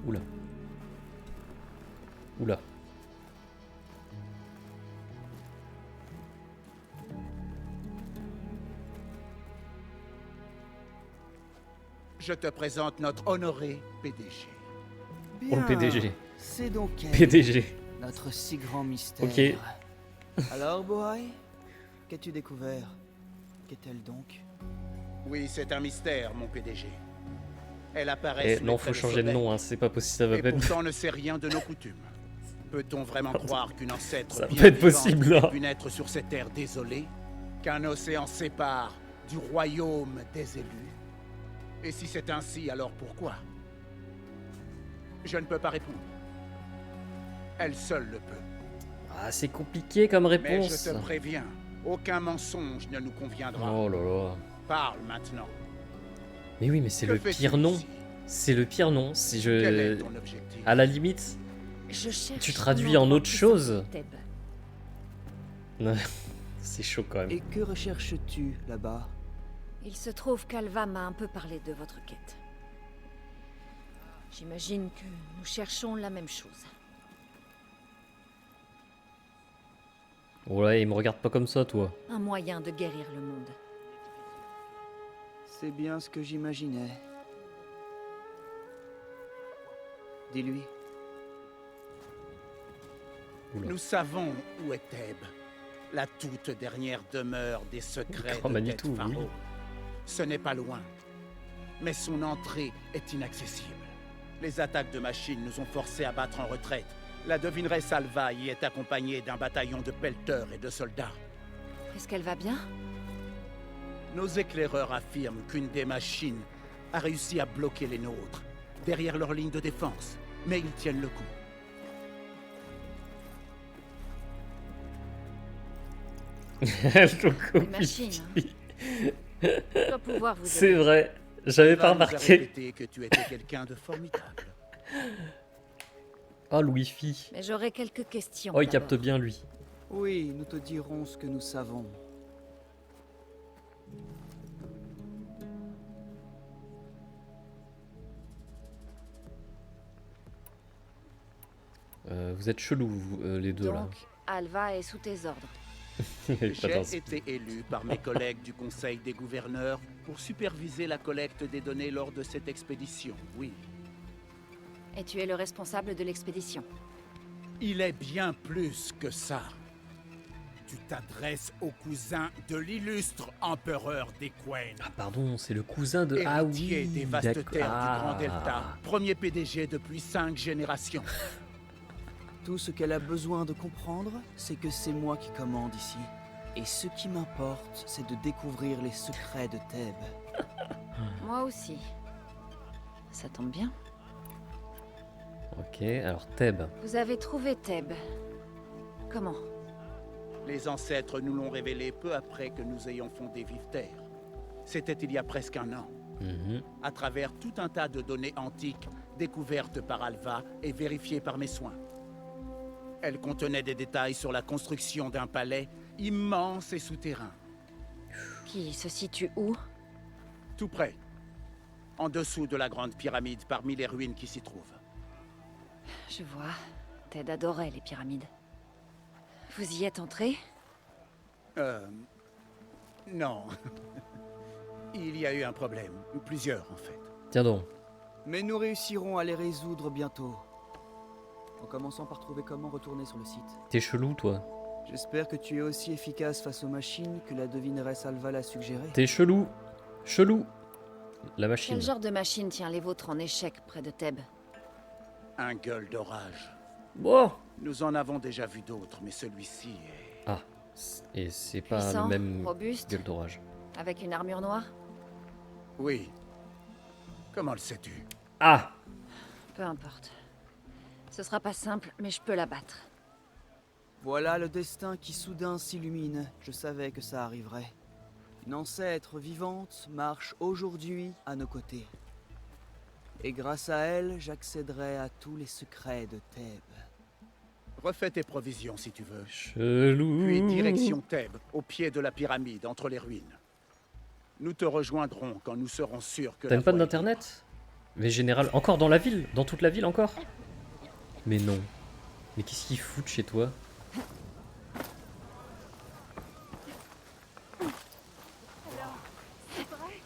A: Oula. Oula.
G: Je te présente notre honoré PDG.
A: Pour le PDG.
H: C'est donc elle,
A: PDG.
H: notre si grand mystère.
A: Ok.
H: Alors, Bohaï, qu'as-tu découvert? Qu'est-elle donc?
G: Oui, c'est un mystère, mon PDG. Elle apparaît
A: Eh
G: sous
A: non,
G: les
A: faut
G: traits de
A: changer de
G: Sobek,
A: nom, hein, c'est pas possible, ça va
G: et
A: pas être...
G: pourtant ne sait rien de nos coutumes. Peut-on vraiment croire qu'une ancêtre
A: Ça
G: bien
A: peut être
G: vivante
A: possible, là.
G: ait pu naître sur cette terre désolée, qu'un océan sépare du royaume des élus? Et si c'est ainsi, alors pourquoi? Je ne peux pas répondre. Elle seule le peut.
A: Ah, c'est compliqué comme
G: Mais
A: réponse.
G: je te préviens, aucun mensonge ne nous conviendra.
A: Oh là là.
G: Parle maintenant.
A: Mais oui, mais c'est
G: Que
A: le
G: fais-tu
A: pire nom.
G: ici?
A: C'est le pire nom. Si
G: Quel est
A: je...
G: ton objectif?
A: À la limite,
D: Je cherche
A: tu traduis
D: un
A: en
D: endroit
A: autre
D: qui
A: chose.
D: s'appelle Thèbes.
A: C'est chaud quand même.
H: Et que recherches-tu là-bas?
D: Il se trouve qu'Alva m'a un peu parlé de votre quête. J'imagine que nous cherchons la même chose.
A: Ouais, il me regarde pas comme ça, toi.
D: Un moyen de guérir le monde.
H: C'est bien ce que j'imaginais. Dis-lui.
A: Oula.
G: Nous savons où est Thèbes, la toute dernière demeure des secrets
A: Grand
G: de
A: Manitou,
G: Tête
A: oui.
G: Pharaon. Ce n'est pas loin, mais son entrée est inaccessible. Les attaques de machines nous ont forcés à battre en retraite. La devineresse Alva y est accompagnée d'un bataillon de pelleteurs et de soldats.
D: Est-ce qu'elle va bien?
G: Nos éclaireurs affirment qu'une des machines a réussi à bloquer les nôtres, derrière leur ligne de défense, mais ils tiennent le coup.
D: Les machines, hein. Je dois pouvoir vous
A: C'est
D: aider.
A: vrai. J'avais pas
G: Alva nous a
A: remarqué.
G: répété que tu étais quelqu'un de formidable.
A: Oh, le Wi-Fi.
D: Mais j'aurais quelques questions.
A: Oh, il
D: d'abord.
A: capte bien, lui.
H: Oui, nous te dirons ce que nous savons.
A: Vous êtes chelous, les deux, là.
D: Donc, Alva est sous tes ordres.
A: Pas
G: J'ai
A: d'inspi-
G: été élu par mes collègues du Conseil des gouverneurs pour superviser la collecte des données lors de cette expédition, oui.
D: Et tu es le responsable de l'expédition.
G: Il est bien plus que ça. tu t'adresses au cousin de l'illustre empereur des Quen.
A: Ah pardon, c'est le cousin de... Ah
G: Héritier
A: oui,
G: des vastes
A: d'accord.
G: terres du Grand
A: Ah.
G: Delta. Premier PDG depuis 5 générations.
H: Tout ce qu'elle a besoin de comprendre, c'est que c'est moi qui commande ici. Et ce qui m'importe, c'est de découvrir les secrets de Thèbes.
D: Moi aussi. Ça tombe bien.
A: Ok, alors Thèbes.
D: Vous avez trouvé Thèbes. Comment?
G: Les ancêtres nous l'ont révélé peu après que nous ayons fondé Vive-Terre. C'était il y a presque un an.
A: Mhm.
G: À travers tout un tas de données antiques découvertes par Alva et vérifiées par mes soins. Elles contenaient des détails sur la construction d'un palais immense et souterrain.
D: Qui se situe où?
G: Tout près. En dessous de la grande pyramide, parmi les ruines qui s'y trouvent.
D: Je vois. Ted adorait les pyramides. Vous y êtes entré?
G: Non. Il y a eu un problème. Plusieurs, en fait.
A: Tiens donc.
H: Mais nous réussirons à les résoudre bientôt. En commençant par trouver comment retourner sur le site.
A: T'es chelou, toi.
H: J'espère que tu es aussi efficace face aux machines que la devineresse Alva l'a suggéré.
A: T'es chelou. Chelou. La machine.
D: Quel genre de machine tient les vôtres en échec près de Thèbes?
G: Un gueule d'orage.
A: Oh.
G: Nous en avons déjà vu d'autres, mais celui-ci est...
A: Ah. Et c'est pas
D: Puissant,
A: le même
D: robuste,
A: gueule d'orage.
D: avec une armure noire?
G: Oui. Comment le sais-tu?
A: Ah.
D: Peu importe. Ce sera pas simple, mais je peux la battre.
H: Voilà le destin qui soudain s'illumine. Je savais que ça arriverait. Une ancêtre vivante marche aujourd'hui à nos côtés. Et grâce à elle, j'accéderai à tous les secrets de Thèbes.
G: Refais tes provisions si tu veux.
A: Chelou.
G: Puis direction Thèbes, au pied de la pyramide, entre les ruines. Nous te rejoindrons quand nous serons sûrs que...
A: T'as
G: la
A: une panne
G: voie est
A: d'internet? Mais général, encore dans la ville? Dans toute la ville encore? Mais non. Mais qu'est-ce qu'ils foutent chez toi?
C: C'est vrai?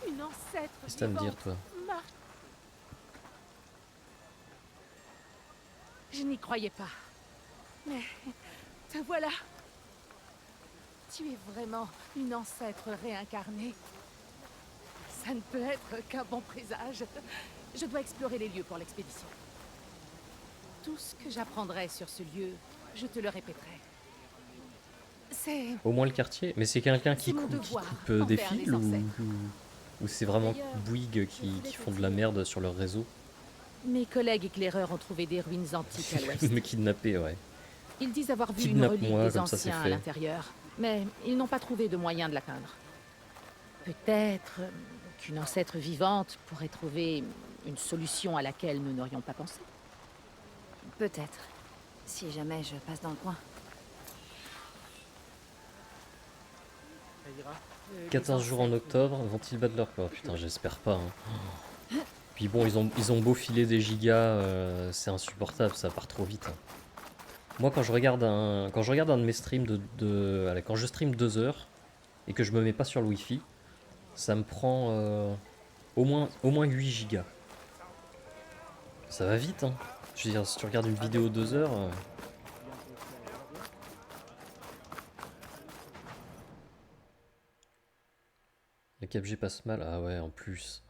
C: Une ancêtre
A: Qu'est-ce que t'as à me dire, toi?
C: marche. Je n'y croyais pas. Mais te voilà. Tu es vraiment une ancêtre réincarnée. Ça ne peut être qu'un bon présage. Je dois explorer les lieux pour l'expédition. Tout ce que j'apprendrai sur ce lieu, je te le répéterai. C'est...
A: Au moins le quartier? Mais c'est quelqu'un qui
C: C'est mon
A: coupe,
C: devoir
A: des
C: envers
A: fils
C: les
A: ou...
C: ancêtres.
A: ou c'est vraiment
C: D'ailleurs,
A: Bouygues qui font de la merde sur leur réseau?
C: Mes collègues éclaireurs ont trouvé des ruines antiques à l'ouest.
A: Me kidnapper, ouais.
C: Ils disent avoir vu une
A: Kidnappe-moi,
C: relique des
A: comme ça, c'est
C: anciens à
A: fait.
C: l'intérieur, mais ils n'ont pas trouvé de moyen de l'atteindre. Peut-être qu'une ancêtre vivante pourrait trouver une solution à laquelle nous n'aurions pas pensé.
D: Peut-être. Si jamais je passe dans le coin.
A: 14 jours en octobre, vont-ils battre leur corps? Putain, j'espère pas. Hein. Puis bon, ils ont beau filer des gigas, c'est insupportable, ça part trop vite. Hein. Moi, quand je regarde un de mes streams allez, quand je stream 2 heures et que je me mets pas sur le wifi, ça me prend au moins 8 gigas. Ça va vite, hein. Je veux dire, si tu regardes une vidéo 2 heures. Le 4G passe mal. Ah ouais, en plus.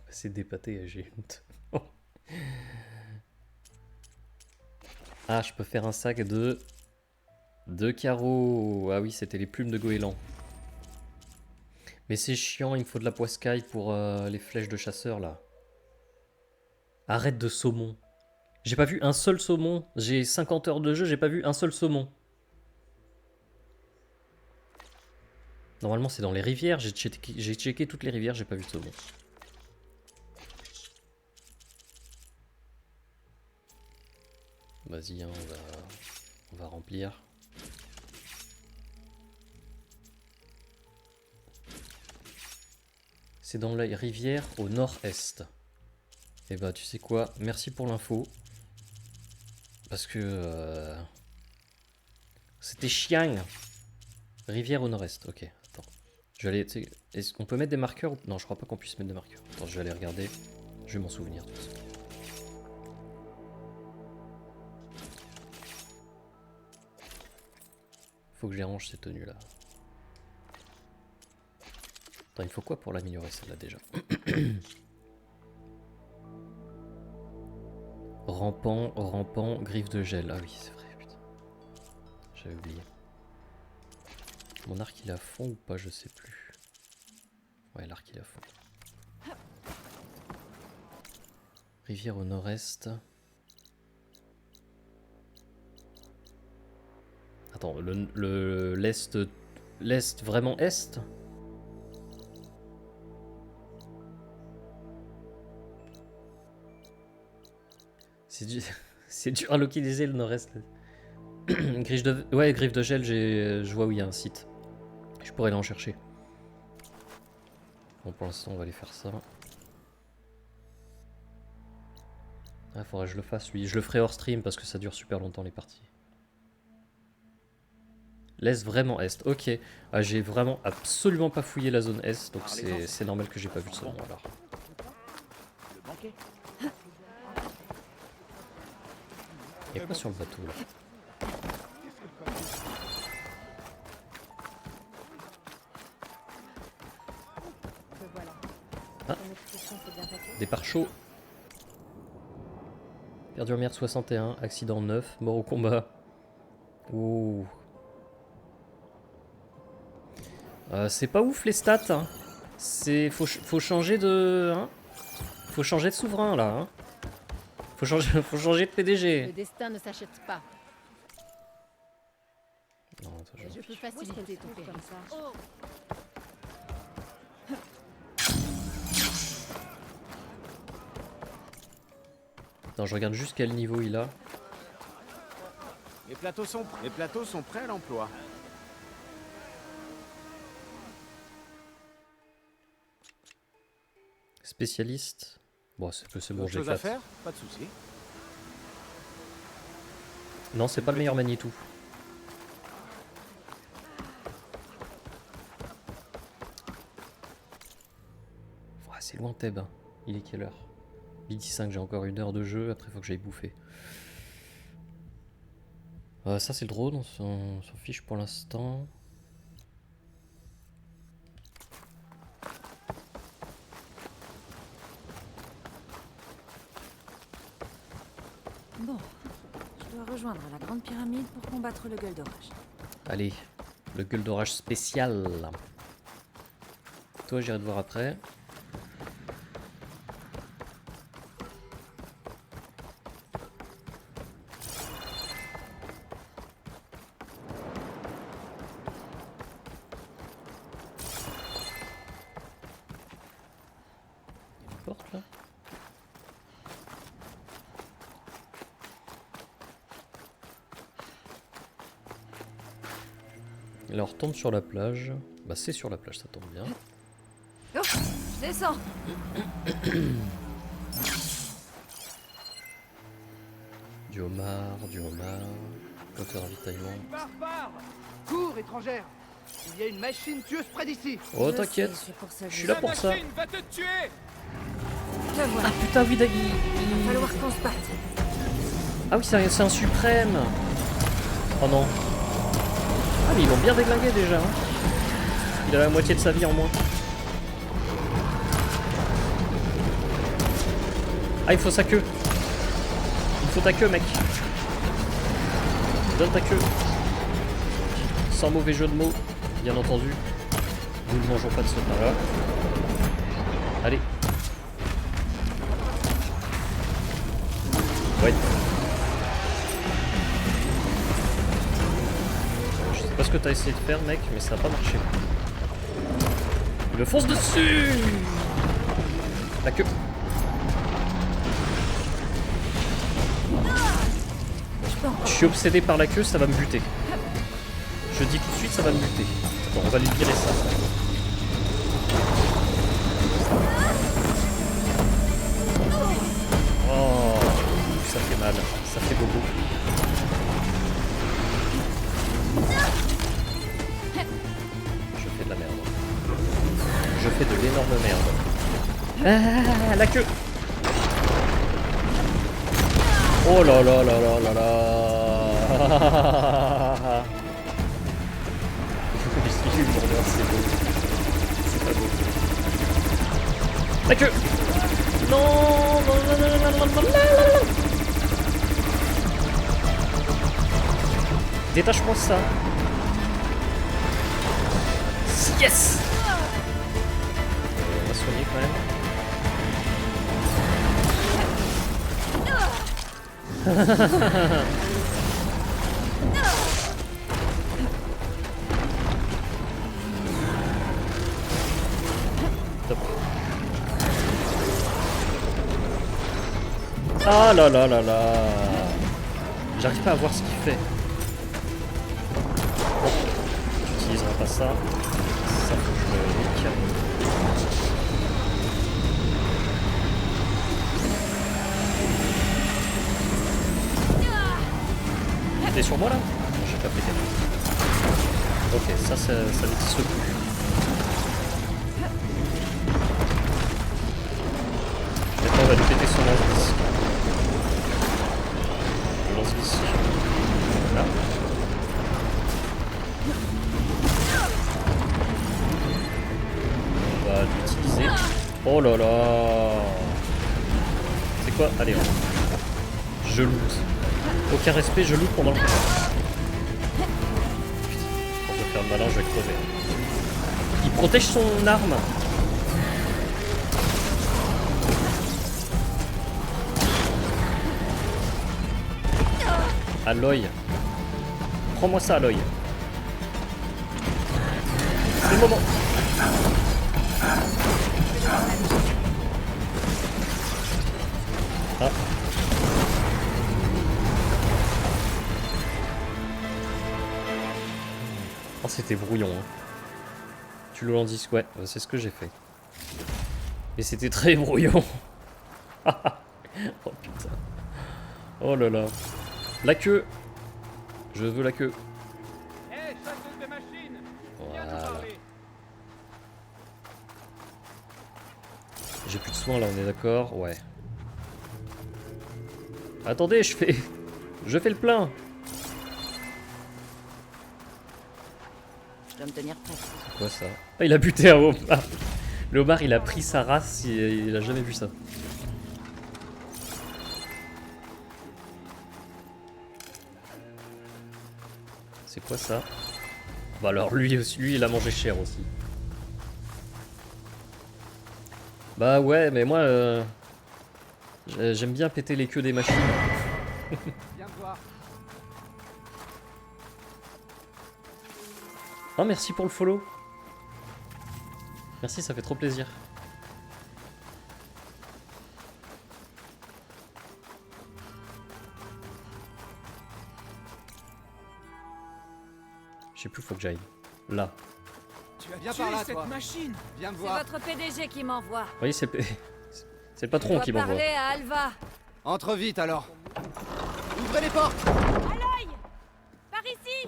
A: C'est dépaté, j'ai une... Ah, je peux faire un sac de... 2 carreaux. Ah oui, c'était les plumes de goéland. Mais c'est chiant, il me faut de la poiscaille pour les flèches de chasseur, là. Arrête de saumon. J'ai pas vu un seul saumon. J'ai 50 heures de jeu, j'ai pas vu un seul saumon. Normalement, c'est dans les rivières. J'ai checké toutes les rivières, j'ai pas vu de saumon. Vas-y, hein, on va remplir. C'est dans la rivière au nord-est. Et bah, tu sais quoi? Merci pour l'info. Parce que... c'était chiant. Rivière au nord-est, ok. Attends. Je vais aller... Est-ce qu'on peut mettre des marqueurs? Non, je crois pas qu'on puisse mettre des marqueurs. Attends, je vais aller regarder. Je vais m'en souvenir de toute façon. Faut que je les range ces tenues là. Attends, il faut quoi pour l'améliorer celle-là déjà? Rampant, rampant, griffe de gel. Ah oui, c'est vrai, putain. J'avais oublié. Mon arc il a fond ou pas, je sais plus. Ouais, l'arc il a fond. Rivière au nord-est. Attends, l'est vraiment est? C'est dur à localiser le nord-est. Griffe de gel, je vois où il y a un site. Je pourrais aller en chercher. Bon, pour l'instant, on va aller faire ça. Ah, faudrait que je le fasse, lui. Je le ferai hors stream parce que ça dure super longtemps les parties. L'est vraiment est, ok. Ah, j'ai vraiment absolument pas fouillé la zone est, donc c'est normal que j'ai pas vu ce nom alors. Y'a quoi sur le bateau là? Ah, des pare-chauds. Perdu en mer 61, accident 9, mort au combat. Ouh. C'est pas ouf les stats. Hein. Faut changer de. Hein, faut changer de souverain là. Hein. Faut changer de PDG.
C: Le destin ne s'achète pas.
A: Non, attends,
C: Je peux faciliter ton péril.
A: Attends, je regarde juste quel niveau il a.
I: Les plateaux sont prêts à l'emploi.
A: Spécialiste. Bon, c'est bon,
I: Autre
A: j'ai
I: chose à
A: 4.
I: faire? Pas de souci.
A: Non, c'est pas le meilleur Manitou. Ouais, c'est loin Thèbes. Hein. Il est quelle heure? Midi 5, j'ai encore 1 heure de jeu, après faut que j'aille bouffer. Ça c'est le drone, on s'en fiche pour l'instant.
D: Bon, je dois rejoindre la grande pyramide pour combattre le gueule d'orage.
A: Allez, le gueule d'orage spécial. Toi j'irai te voir après. Porte là. Alors on retombe sur la plage. Bah c'est sur la plage, ça tombe bien.
D: Oh, je descends.
A: Du homard, côté ravitaillement.
J: Barbare! Cours, étrangère! Il y a une machine tueuse près d'ici!
A: Oh
D: Je
A: t'inquiète,
D: sais, c'est pour ça que
A: je suis là pour ça.
J: va te tuer!
D: Te voilà.
A: Ah putain oui,
D: Il va falloir qu'on se batte.
A: Ah oui c'est un suprême. Oh non. Ah mais ils l'ont bien déglingué déjà. Hein. Il a la moitié de sa vie en moins. Ah il faut sa queue. Il faut ta queue mec. Donne ta queue. Sans mauvais jeu de mots, bien entendu. Nous ne mangeons pas de ce pain là. Allez. Ouais. Je sais pas ce que t'as essayé de faire mec, mais ça a pas marché. Il me fonce dessus. La queue. Je suis obsédé par la queue, ça va me buter. Je dis tout de suite, ça va me buter. Attends, on va lui virer ça. Oh, ça fait mal, ça fait bobo. Je fais de la merde. Je fais de l'énorme merde. Ah, la queue. Oh là là là là là là. Steve Wonder, c'est beau. C'est pas beau. La queue. Non, non, non, non, non, non, non, non, non. Détache-moi ça. Yes. On va soigner quand même. Top. Ah là là là là. J'arrive pas à voir ce qu'il fait. Bon, j'utiliserai pas ça. Ça faut que je le nique. T'es sur moi là? J'ai pas pété. Ok, ça n'existe plus. Maintenant on va lui péter son lance-disque. Le lance-disque. Là. On va l'utiliser. Oh là là. C'est quoi? Allez, je loot. Aucun respect, je loot pendant le combat. Putain, quand je vais faire le malin, je vais crever. Il protège son arme. Aloy. Prends-moi ça, Aloy. C'est le moment. Ah. Oh, c'était brouillon. Hein. Tu le landis, ouais, c'est ce que j'ai fait. Mais c'était très brouillon. Oh putain. Oh là là. La queue. Je veux la queue.
J: Hé, chasseuse de machines, viens nous
A: Voilà.
J: parler.
A: J'ai plus de soins là, on est d'accord? Ouais. Attendez, je fais le plein.
D: Je dois me tenir prêt.
A: C'est quoi ça? Ah, il a buté un homard. Le homard, il a pris sa race, il a jamais vu ça. C'est quoi ça? Bah alors lui aussi, lui il a mangé cher aussi. Bah ouais, mais moi j'aime bien péter les queues des machines.
J: Viens voir.
A: Oh merci pour le follow. Merci, ça fait trop plaisir. Je sais plus, faut que j'aille. Là.
J: Tu as bien par là, toi.
H: machine.
J: Viens me
D: C'est
J: voir.
D: votre PDG qui m'envoie.
A: Oui, c'est le patron qui m'envoie.
D: Parler à Alva.
J: Entre vite alors. Ouvrez les portes.
D: Aloy, par ici.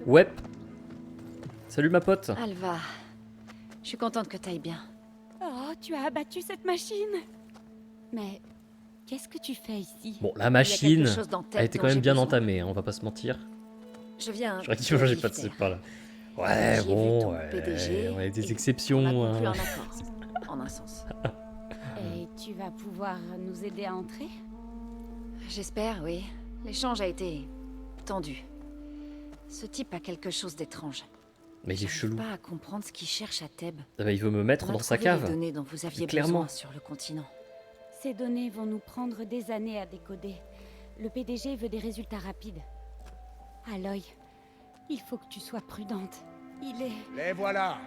A: Ouais. Salut ma pote.
D: Alva, je suis contente que t'ailles bien.
K: Oh, tu as abattu cette machine. Mais qu'est-ce que tu fais ici?
A: Bon, la machine
D: quelque chose dans ta tête
A: a été quand
D: dont
A: même
D: j'ai
A: bien
D: besoin.
A: entamée, hein, on va pas se mentir.
D: Je viens.
A: J'aurais dit, j'ai pas de cette par là. Ouais,
D: J'ai vu
A: bon,
D: ton
A: ouais,
D: PDG
A: on a des
D: et
A: exceptions.
D: On a conclu
A: hein.
D: un accord, en un sens.
K: Et tu vas pouvoir nous aider à entrer?
D: J'espère, oui. L'échange a été tendu. Ce type a quelque chose d'étrange.
A: Mais il est chelou.
D: Pas à comprendre ce qu'il cherche à Thèbes.
A: Ah bah, il veut me mettre
D: On a
A: dans sa
D: trouvé les
A: cave.
D: données dont vous aviez
A: Clairement.
D: besoin sur le continent.
K: Ces données vont nous prendre des années à décoder. Le PDG veut des résultats rapides. Aloy, il faut que tu sois prudente. Il est...
G: Les voilà.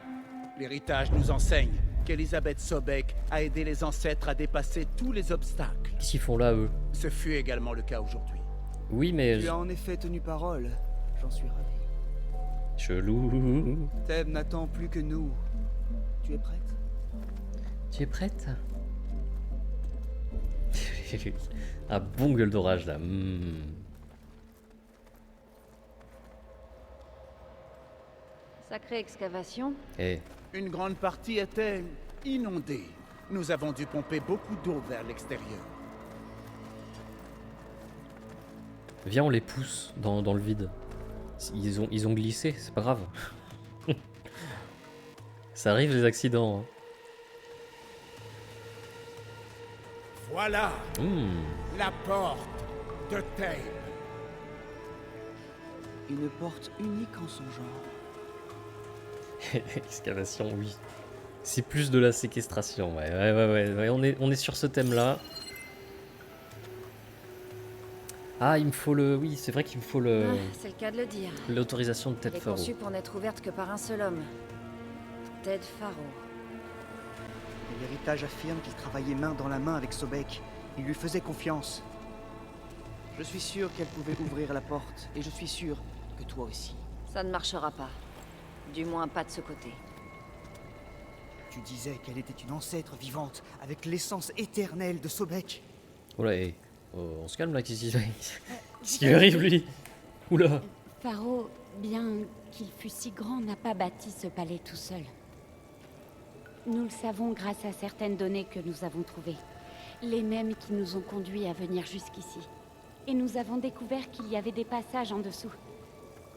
G: L'héritage nous enseigne qu'Elisabeth Sobek a aidé les ancêtres à dépasser tous les obstacles.
A: Qu'est-ce qu'ils font là, eux?
G: Ce fut également le cas aujourd'hui.
A: Oui, mais...
H: Tu as en effet tenu parole. J'en suis ravi.
A: Chelou.
H: Thèbes n'attend plus que nous. Tu es prête?
A: Tu es prête? Un bon gueule d'orage là.
D: Sacrée excavation.
A: Eh,
G: Une grande partie était inondée. Nous avons dû pomper beaucoup d'eau vers l'extérieur.
A: viens, on les pousse dans le vide. Ils ont glissé, c'est pas grave. Ça arrive les accidents. Hein.
G: Voilà la porte de Thame.
H: Une porte unique en son genre.
A: Excavation, oui. C'est plus de la séquestration, ouais, on est sur ce thème-là. Ah, il me faut le... Oui, c'est vrai qu'il me faut le...
D: Ah, c'est le cas de le dire.
A: L'autorisation de Ted
D: Elle est
A: Faro.
D: conçue pour n'être ouverte que par un seul homme. Ted Faro.
H: Et l'héritage affirme qu'il travaillait main dans la main avec Sobek. Il lui faisait confiance. Je suis sûr qu'elle pouvait ouvrir la porte, et je suis sûr que toi aussi.
D: Ça ne marchera pas. Du moins pas de ce côté.
H: Tu disais qu'elle était une ancêtre vivante, avec l'essence éternelle de Sobek.
A: Oula, hey. Oh, on se calme là, qu'est-ce qui lui arrive lui? Oula.
K: Faro, bien qu'il fût si grand, n'a pas bâti ce palais tout seul. Nous le savons grâce à certaines données que nous avons trouvées. Les mêmes qui nous ont conduits à venir jusqu'ici. Et nous avons découvert qu'il y avait des passages en dessous.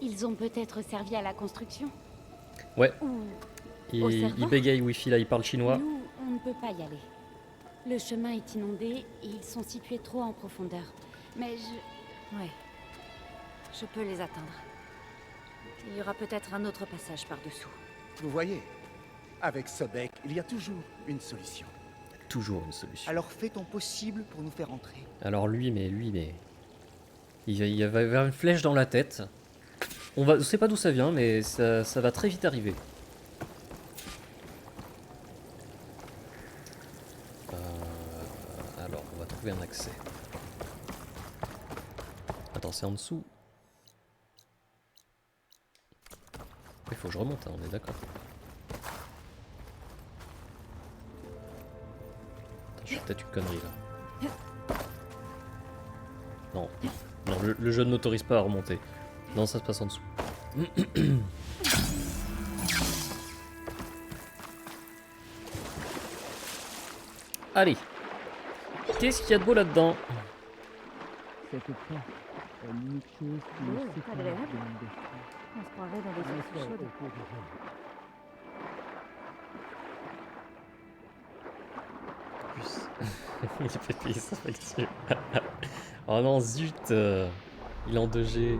K: Ils ont peut-être servi à la construction.
A: Ouais.
K: Ou
A: Il bégaye Wi-Fi là, il parle chinois.
K: Nous, on ne peut pas y aller. Le chemin est inondé et ils sont situés trop en profondeur. Mais
D: Ouais. Je peux les atteindre. Il y aura peut-être un autre passage par-dessous.
G: Vous voyez, avec Sobek, il y a toujours une solution.
A: Toujours une solution.
H: Alors fais ton possible pour nous faire entrer.
A: Alors lui, mais... Il va avoir une flèche dans la tête. On sait pas d'où ça vient, mais ça va très vite arriver. Alors, on va trouver un accès. Attends, c'est en dessous. Il faut que je remonte, hein, on est d'accord. Attends, je fais peut-être une connerie là. Non, non, le jeu ne m'autorise pas à remonter. Non, ça se passe en dessous. Allez. Qu'est-ce qu'il y a de beau là-dedans?
B: Cette porte est l'unique chose qui nous sépare de l'industrie.
D: On se croirait dans des sources chaudes.
A: Il fait payer sa facture. Oh non, zut. Il est en 2G.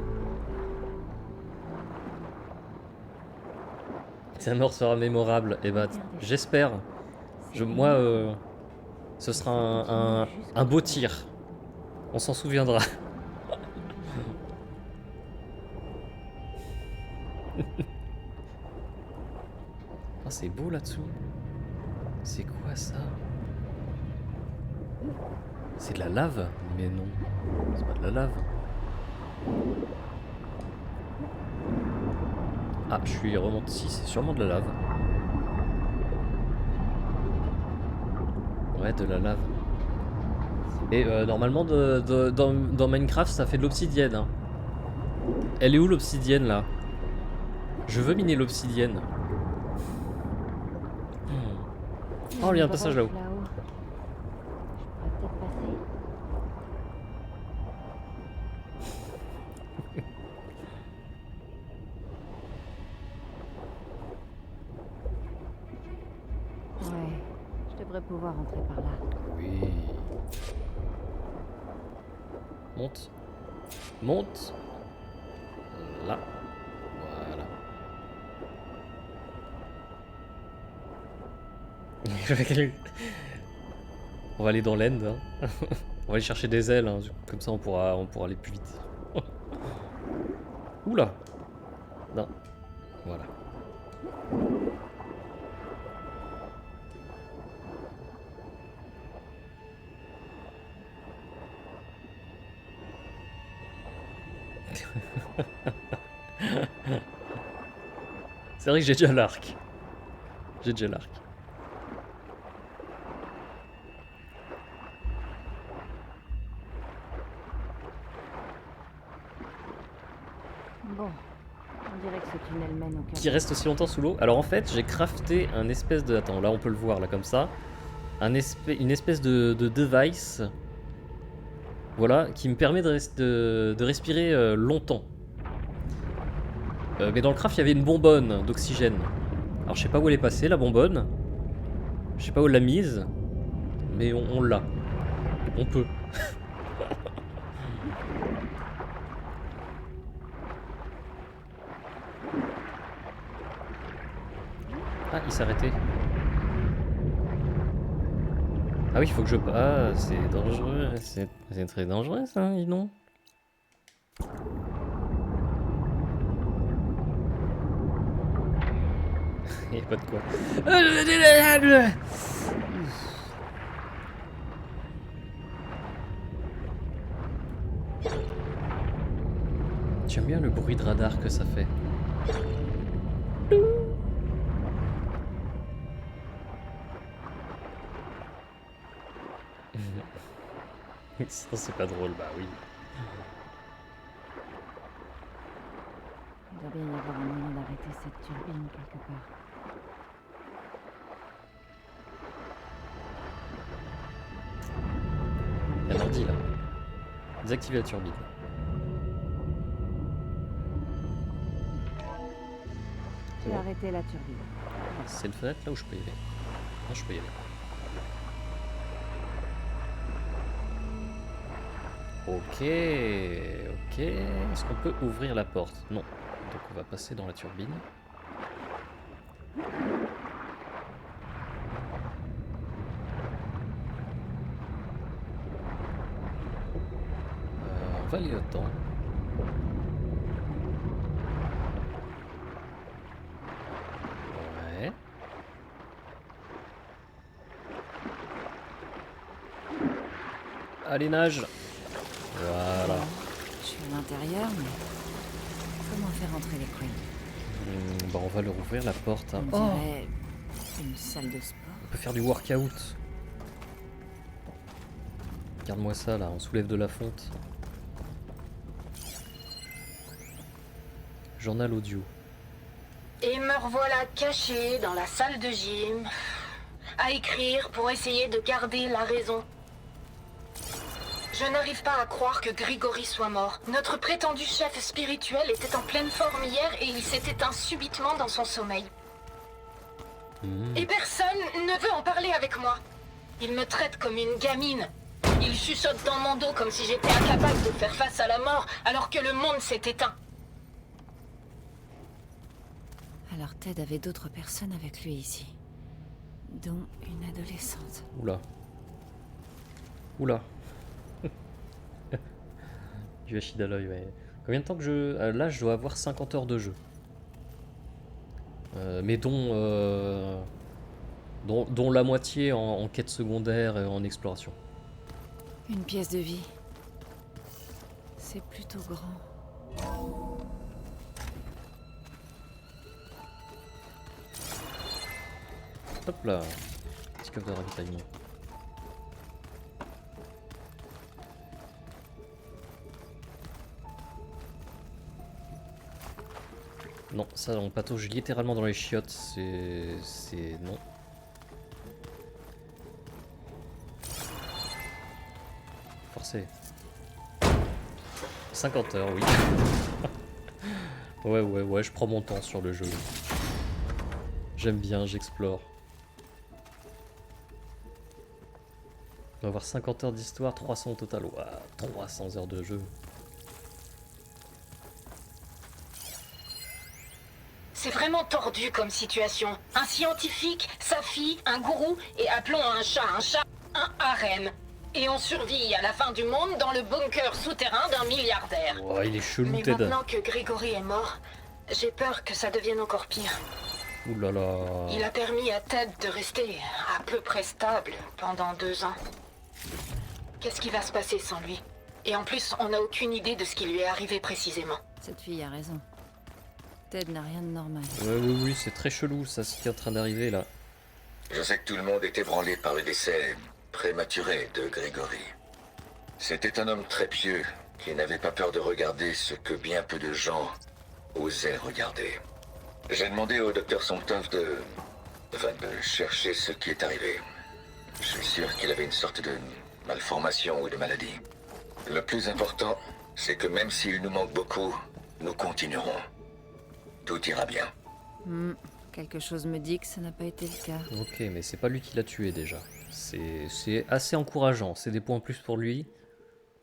A: Sa mort sera mémorable. Et bah, j'espère. Moi, ce sera un beau tir. On s'en souviendra. Oh, c'est beau là-dessous. C'est quoi ça? C'est de la lave? Mais non, c'est pas de la lave. Ah, je suis remonté. Si, c'est sûrement de la lave. Ouais, de la lave. Et normalement, dans Minecraft, ça fait de l'obsidienne. Hein. Elle est où l'obsidienne là? Je veux miner l'obsidienne. Oh, il y a un passage là-haut.
D: Pouvoir entrer par là.
A: Oui. Monte. Monte. Là. Voilà. On va aller dans l'end. Hein. On va aller chercher des ailes. Hein. Comme ça, on pourra aller plus vite. Oula. Non. Voilà. C'est vrai que j'ai déjà l'arc. J'ai déjà l'arc.
D: Bon, on dirait que ce tunnel mène au cœur.
A: Qui reste aussi longtemps sous l'eau. Alors en fait, j'ai crafté un espèce de... Attends, là on peut le voir là comme ça. Une espèce de device. Voilà, qui me permet de respirer longtemps. Mais dans le craft, il y avait une bonbonne d'oxygène. Alors je sais pas où elle est passée, la bonbonne. Je sais pas où elle l'a mise. Mais on l'a. On peut. Ah, il s'est arrêté. Ah oui, il faut que je... Ah, c'est dangereux. C'est très dangereux, ça, dis donc. Il n'y a pas de quoi. J'aime bien le bruit de radar que ça fait. Sinon c'est pas drôle, bah oui.
K: Il doit bien y avoir un moyen d'arrêter cette turbine quelque part.
A: Il y a un ordi là. Désactiver la turbine.
K: Tu as arrêté la turbine.
A: C'est une fenêtre là où je peux y aller. Non, je peux y aller. Ok, ok. Est-ce qu'on peut ouvrir la porte? Non. Donc on va passer dans la turbine. On va aller au-dedans. Ouais. Allez, nage. Voilà.
D: Je suis à l'intérieur, mais comment faire entrer les Queen?
A: Bah on va leur ouvrir la porte. Hein.
D: On dirait une salle de sport.
A: On peut faire du workout. Regarde-moi ça là, on soulève de la fonte. Journal audio.
L: Et me revoilà caché dans la salle de gym, à écrire pour essayer de garder la raison. Je n'arrive pas à croire que Grigori soit mort. Notre prétendu chef spirituel était en pleine forme hier et il s'est éteint subitement dans son sommeil. Et personne ne veut en parler avec moi. Il me traite comme une gamine. Il chuchote dans mon dos comme si j'étais incapable de faire face à la mort alors que le monde s'est éteint.
D: Alors Ted avait d'autres personnes avec lui ici, dont une adolescente.
A: Oula. Oula. Du hachis à l'œil, ouais. Combien de temps que je... là, je dois avoir 50 heures de jeu. Mais dont la moitié en quête secondaire et en exploration.
D: Une pièce de vie. C'est plutôt grand.
A: Hop là. Petit coffre de ravitaillement. Non, ça on patauge littéralement dans les chiottes, c'est... non. Forcé. 50 heures, oui. Ouais, je prends mon temps sur le jeu. J'aime bien, j'explore. On va avoir 50 heures d'histoire, 300 au total. Wow, 300 heures de jeu.
L: C'est vraiment tordu comme situation. Un scientifique, sa fille, un gourou, et appelons un chat, un harem. Et on survit à la fin du monde dans le bunker souterrain d'un milliardaire.
A: Oh, il est chelou,
L: Mais
A: Ted.
L: maintenant que Grigori est mort, j'ai peur que ça devienne encore pire.
A: Ouh là là.
L: Il a permis à Ted de rester à peu près stable pendant 2 ans. Qu'est-ce qui va se passer sans lui? Et en plus, on n'a aucune idée de ce qui lui est arrivé précisément.
D: Cette fille a raison. Ted n'a rien de normal.
A: Ouais, oui, c'est très chelou ça, ce qui est en train d'arriver là.
M: Je sais que tout le monde est ébranlé par le décès prématuré de Grigori. C'était un homme très pieux qui n'avait pas peur de regarder ce que bien peu de gens osaient regarder. J'ai demandé au docteur Sontov de chercher ce qui est arrivé. Je suis sûr qu'il avait une sorte de malformation ou de maladie. Le plus important, c'est que même s'il nous manque beaucoup, nous continuerons. Tout ira bien.
D: Quelque chose me dit que ça n'a pas été le cas.
A: Ok, mais c'est pas lui qui l'a tué déjà. C'est assez encourageant, c'est des points en plus pour lui.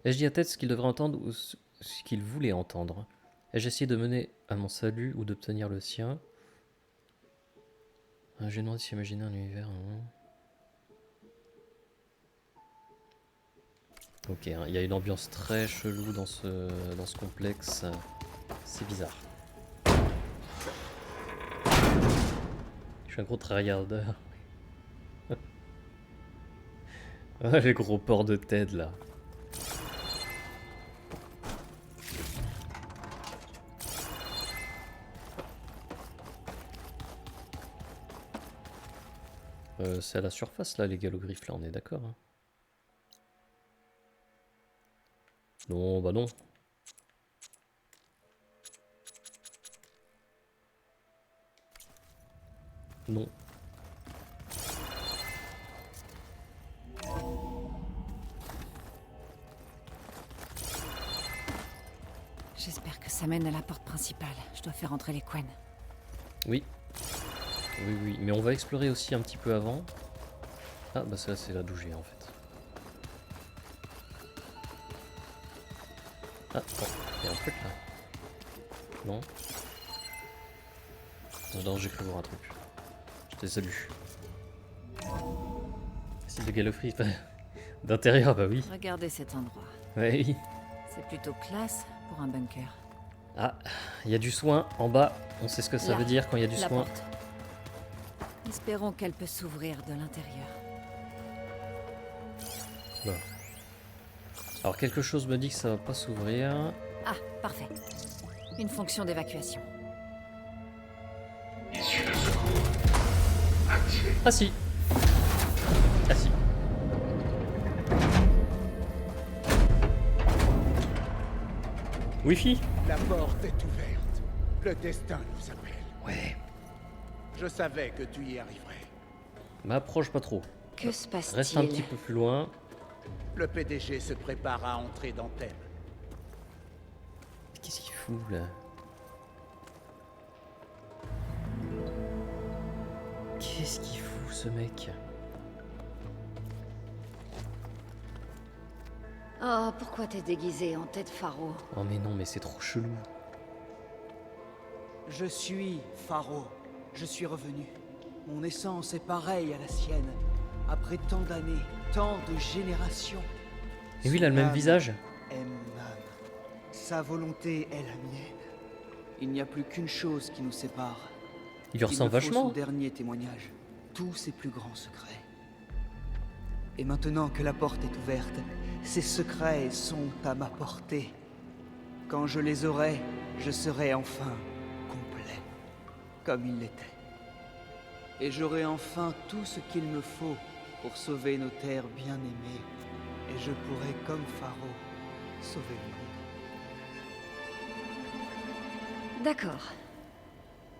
A: Ai-je dit à tête ce qu'il devrait entendre ou ce qu'il voulait entendre? Ai-je essayé de mener à mon salut ou d'obtenir le sien? J'ai demandé de s'imaginer un univers. Ok, hein, il y a une ambiance très chelou dans ce complexe. C'est bizarre. Je suis un gros tryharder. Ah, les gros porcs de Ted là. C'est à la surface là, les galogriffes là, on est d'accord hein. Non, bah non. Non.
D: J'espère que ça mène à la porte principale. Je dois faire entrer les Quen.
A: Oui. Oui, oui, mais on va explorer aussi un petit peu avant. Ah, bah ça, c'est la bougie en fait. Ah, bon, il y a un truc là. Non. Non, j'ai cru voir un truc. Je te salue. C'est de Gallifrey. D'intérieur, bah oui.
D: Regardez cet endroit.
A: Oui.
D: C'est plutôt classe pour un bunker.
A: Ah, il y a du soin en bas. On sait ce que ça
D: Là,
A: veut dire quand il y a du
D: la
A: soin.
D: porte. Espérons qu'elle peut s'ouvrir de l'intérieur.
A: Bon. Alors quelque chose me dit que ça va pas s'ouvrir.
D: Ah, parfait. Une fonction d'évacuation.
A: Ah si. Ah si. Wi-Fi.
G: La porte est ouverte. Le destin nous appelle.
A: Ouais.
G: Je savais que tu y arriverais.
A: M'approche pas trop.
D: Que se passe-t-il?
A: Reste un petit peu plus loin.
G: Le PDG se prépare à entrer dans Thème.
A: Qu'est-ce qu'il fout là? Qu'est-ce qu'il fout ce mec?
K: Oh, pourquoi t'es déguisé en tête pharaon?
A: Oh mais non, mais c'est trop chelou.
H: Je suis Pharaon. Je suis revenu. Mon essence est pareille à la sienne. Après tant d'années, tant de générations.
A: Et oui, il a le même visage.
H: Est même. Sa volonté est la mienne. Il n'y a plus qu'une chose qui nous sépare.
A: Il lui ressemble vachement.
H: Son dernier témoignage. Tous ses plus grands secrets. Et maintenant que la porte est ouverte, ces secrets sont à ma portée. Quand je les aurai, je serai enfin complet, comme il l'était. Et j'aurai enfin tout ce qu'il me faut pour sauver nos terres bien-aimées. Et je pourrai, comme Pharaon, sauver le monde.
K: D'accord.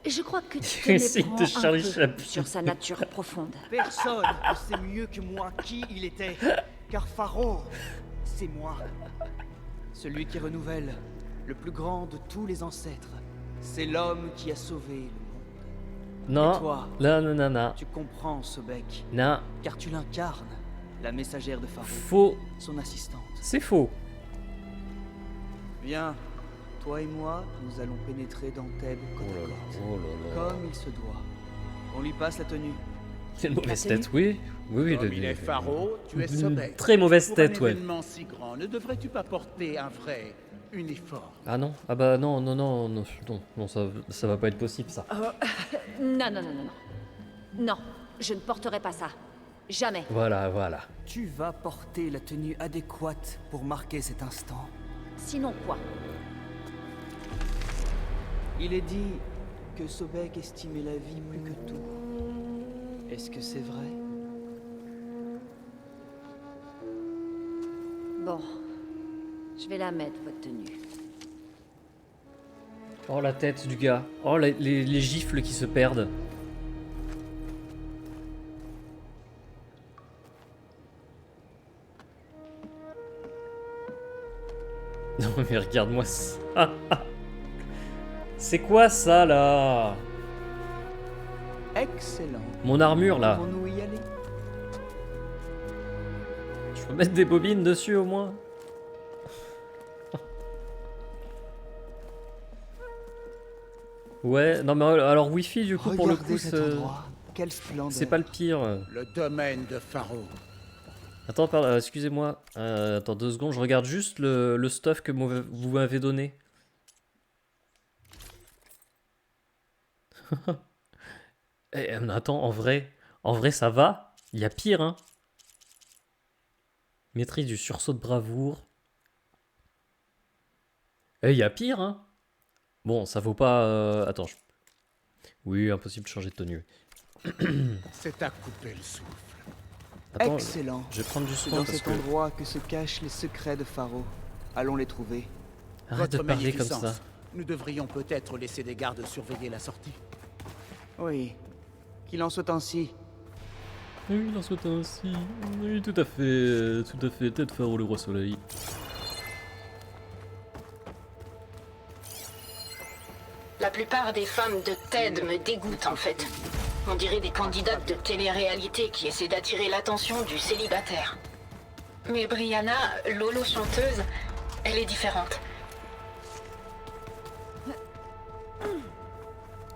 K: Je crois que tu
A: C'est
K: te
A: de
K: méprends
A: Charlie
K: un peu
A: Chaplin.
K: sur sa nature profonde.
H: Personne ne sait mieux que moi qui il était. Car Pharaon, c'est moi. Celui qui renouvelle, le plus grand de tous les ancêtres. C'est l'homme qui a sauvé le monde.
A: Non.
H: Et toi,
A: Non, non, non, non.
H: tu comprends Sobek.
A: Non.
H: Car tu l'incarnes, la messagère de Pharaon.
A: Faux.
H: Son assistante.
A: C'est faux.
H: Bien. Toi et moi, nous allons pénétrer dans Thèbes côte à côte.
A: Oh là là.
H: Comme il se doit. On lui passe la tenue.
A: C'est une mauvaise tête, oui. Oui, oui.
G: Comme il est Pharaon, tu es Sobek.
A: Très mauvaise
G: Pour
A: tête,
G: un
A: ouais.
G: événement si grand, ne devrais-tu pas porter un vrai uniforme?
A: Ah non. Ah bah non, non, non, non, non, non, ça va pas être possible ça.
K: Non, non, non, non, non. Non, je ne porterai pas ça. Jamais.
A: Voilà, voilà.
H: Tu vas porter la tenue adéquate pour marquer cet instant.
K: Sinon quoi?
H: Il est dit que Sobek estimait la vie plus que tout. Est-ce que c'est vrai?
K: Bon, je vais la mettre, votre tenue.
A: Oh la tête du gars. Oh les gifles qui se perdent. Non mais regarde-moi ça. C'est quoi ça là?
H: Excellent.
A: Mon armure là.
H: Pouvons-nous y aller?
A: Je peux mettre des bobines dessus au moins. Ouais, non mais alors Wi-Fi du coup pour le
H: Regardez
A: coup
H: cet endroit. Quelle splendeur.
A: c'est pas le pire.
G: Le domaine de Pharaon.
A: Attends, pardon, excusez-moi. Attends 2 secondes, je regarde juste le stuff que vous m'avez donné. Attends, en vrai ça va. Il y a pire, hein. Maîtrise du sursaut de bravoure. Il y a pire, hein. Bon, ça vaut pas... Attends. Oui, impossible de changer de tenue.
G: C'est à couper le souffle.
A: Attends,
H: excellent.
A: je vais prendre du
H: C'est
A: soin
H: dans
A: parce
H: cet
A: que...
H: endroit que se cachent les secrets de Pharaon. Allons les trouver.
A: Arrête de
G: Votre
A: parler comme
G: magnificence,
A: ça.
G: Nous devrions peut-être laisser des gardes surveiller la sortie.
H: Oui. Qu'il en soit ainsi.
A: Oui, il en soit ainsi. Oui, tout à fait. Tout à fait. Tête Pharaon le roi soleil.
L: La plupart des femmes de Ted me dégoûtent en fait. On dirait des candidates de télé-réalité qui essaient d'attirer l'attention du célibataire. Mais Brianna, Lolo chanteuse, elle est différente.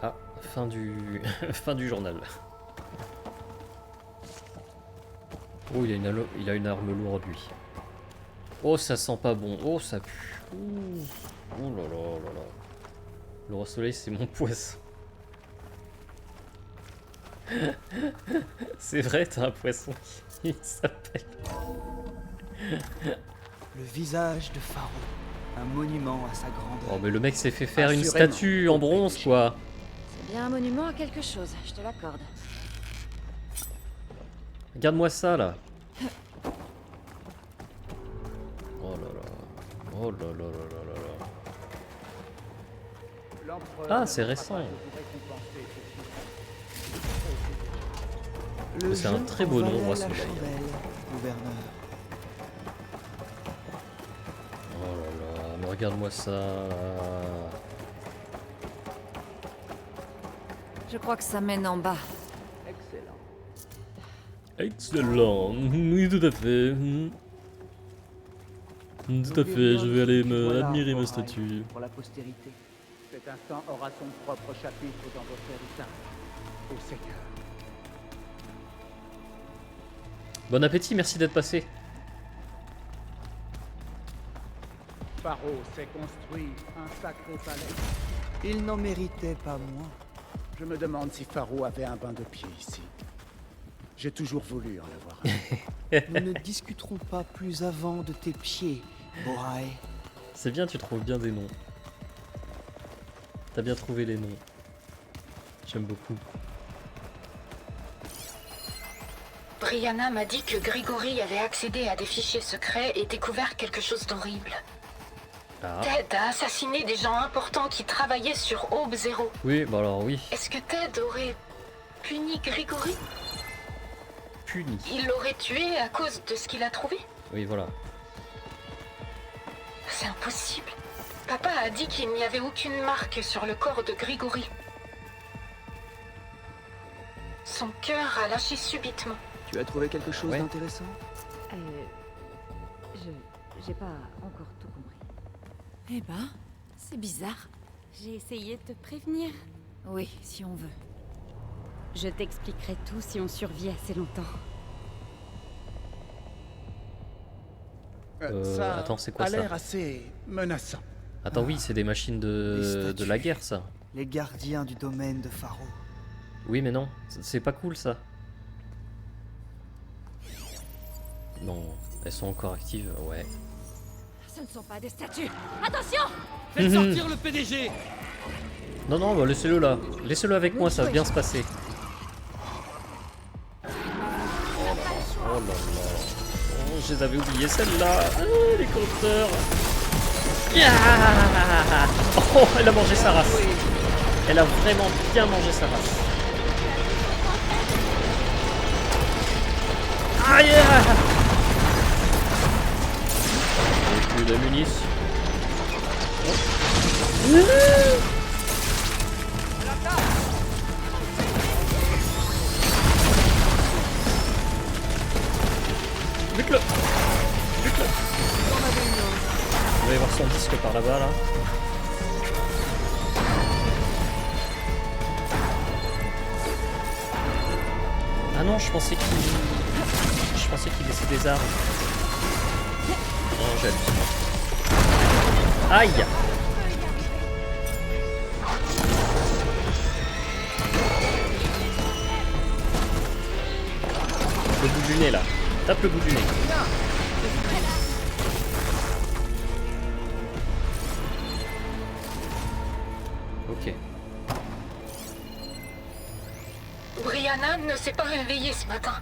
A: Ah, fin du... fin du journal. Oh, il a une arme lourde, lui. Oh, ça sent pas bon. Oh, ça pue. Ouh. Oh là là là là. Le roi soleil, c'est mon poisson. C'est vrai, t'as un poisson qui s'appelle...
H: Le visage de Pharaon. Un monument à sa grandeur.
A: Oh, mais le mec s'est fait faire une
G: Assurément.
A: statue en bronze, quoi.
D: C'est bien un monument à quelque chose, je te l'accorde.
A: Regarde-moi ça, là. Oh là là. Oh là là là là là là. Ah, c'est récent. C'est un très beau nom, roi soleil.
H: Gouverneur.
A: Oh là là, mais regarde-moi ça.
D: Je crois que ça mène en bas.
A: Excellent. Oui, tout à fait. Tout à fait, je vais aller me admirer ma statue.
H: Pour la postérité.
G: Cet instant aura son propre chapitre dans votre héritage. Au Seigneur.
A: Bon appétit, merci d'être passé.
G: Pharaon s'est construit un sacré palais.
H: Il n'en méritait pas moins.
G: Je me demande si Pharaon avait un bain de pied ici. J'ai toujours voulu en avoir un.
H: Nous ne discuterons pas plus avant de tes pieds, Borae.
A: C'est bien, tu trouves bien des noms. T'as bien trouvé les noms. J'aime beaucoup.
L: Brianna m'a dit que Grigory avait accédé à des fichiers secrets et découvert quelque chose d'horrible.
A: Ah.
L: Ted a assassiné des gens importants qui travaillaient sur Aube Zéro.
A: Oui, bah alors oui.
L: Est-ce que Ted aurait puni Grigory?
A: Puni.
L: Il l'aurait tué à cause de ce qu'il a trouvé?
A: Oui, voilà.
L: C'est impossible. Papa a dit qu'il n'y avait aucune marque sur le corps de Grigory. Son cœur a lâché subitement.
H: Tu as trouvé quelque chose d'intéressant?
K: J'ai pas encore tout compris.
D: Eh ben, c'est bizarre.
K: J'ai essayé de te prévenir.
D: Oui, si on veut.
K: Je t'expliquerai tout si on survit assez longtemps.
G: Ça
A: attends, c'est quoi
G: a
A: ça?
G: l'air assez menaçant.
A: Attends, oui, c'est des machines de la guerre, ça.
H: Les gardiens du domaine de Pharaon.
A: Oui, mais non, c'est pas cool, ça. Non, elles sont encore actives, ouais.
D: Ce ne sont pas des statues. Attention!
E: Faites sortir le PDG!
A: Non, non, bah laissez-le là. Laissez-le avec moi, ça va bien se passer. Oh là là. Oh, je les avais oubliés, celle-là. Ah, les compteurs. Yeah. Oh, elle a mangé sa race. Elle a vraiment bien mangé sa race. Ah, yeah. J'ai plus de munitions. Oh. On va y voir son disque par là-bas là. Ah non, je pensais qu'il laissait des armes. Non, j'abuse. Aïe! Le bout du nez là. Tape le bout du nez. Ok.
L: Brianna ne s'est pas réveillée ce matin.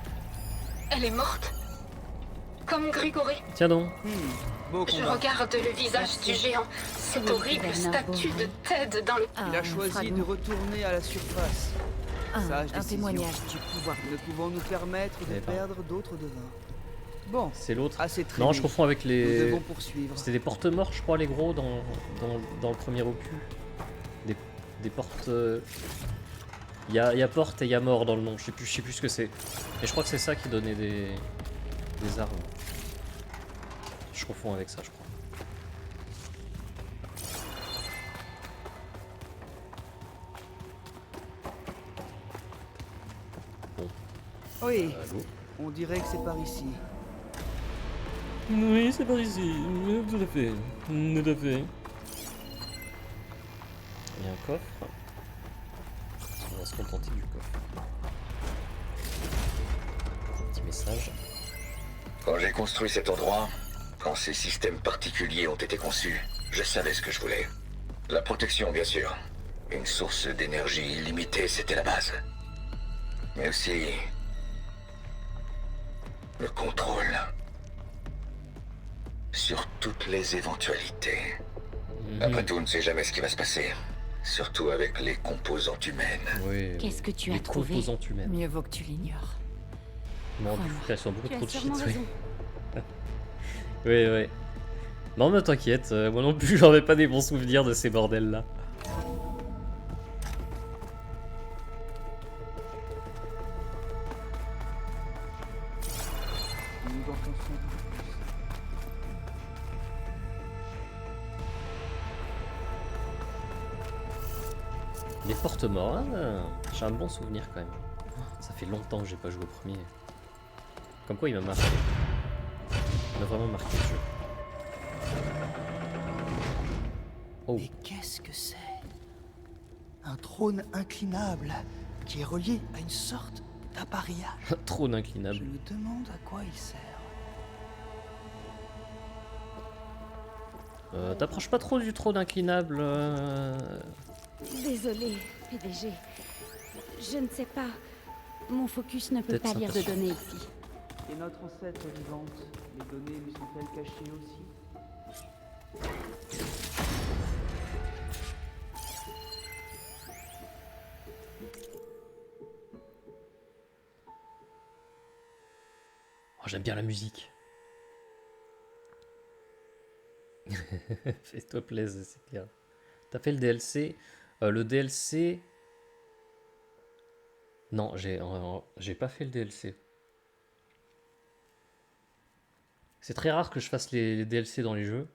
L: Elle est morte. Comme Grigory.
A: Tiens donc.
L: Je regarde le visage du géant. Cette horrible statue de Ted dans le...
H: Il a choisi de retourner à la surface. Sage
D: Un
H: décision.
D: témoignage du pouvoir.
H: Ne pouvant nous permettre de
A: Eh ben.
H: perdre d'autres devins. Bon,
A: C'est l'autre.
H: assez traîné.
A: Non, je confonds avec
H: Nous
A: les.
H: devons poursuivre.
A: C'était des porte-morts, je crois, les gros, dans le premier opus. Des portes. Il y a porte et il y a mort dans le nom. Je sais plus ce que c'est. Mais je crois que c'est ça qui donnait des armes. Je confonds avec ça, je crois. Bon.
H: Oui,
A: Allô.
H: on dirait que c'est par ici.
A: Oui, c'est par ici. Tout à fait. Tout à fait. Il y a un coffre. On va se contenter du coffre. Petit message.
M: Quand j'ai construit cet endroit, quand ces systèmes particuliers ont été conçus, je savais ce que je voulais. La protection, bien sûr. Une source d'énergie illimitée, c'était la base. Mais aussi... le contrôle. Sur toutes les éventualités. Après tout, on ne sait jamais ce qui va se passer. Surtout avec les composantes humaines.
A: Oui.
K: Qu'est-ce que tu as
A: les
K: trouvé?
A: composantes humaines.
D: Mieux vaut que tu l'ignores.
A: Non,
K: Crois-moi,
A: elles sont beaucoup
K: tu as
A: trop de shit,
K: sûrement
A: oui.
K: raison.
A: Oui, oui. Non, mais t'inquiète, moi non plus, j'en ai pas des bons souvenirs de ces bordels là.
H: Nous enfonçons.
A: Les porte-morts, hein, j'ai un bon souvenir quand même. Ça fait longtemps que j'ai pas joué au premier. Comme quoi il m'a marqué. Il m'a vraiment marqué le jeu. Oh.
N: Mais qu'est-ce que c'est? Un trône inclinable qui est relié à une sorte d'appareillage.
A: Trône inclinable.
N: Je me demande à quoi il sert.
A: T'approches pas trop du trône inclinable.
K: Désolée, PDG. Je ne sais pas. Mon focus ne peut
A: Peut-être
K: pas lire de
A: sympathique.
K: données ici.
H: Et notre ancêtre vivante, les données lui sont-elles cachées aussi?
A: Oh, j'aime bien la musique. Fais-toi plaisir, c'est clair. T'as fait le DLC? Le DLC... Non, j'ai pas fait le DLC. C'est très rare que je fasse les DLC dans les jeux.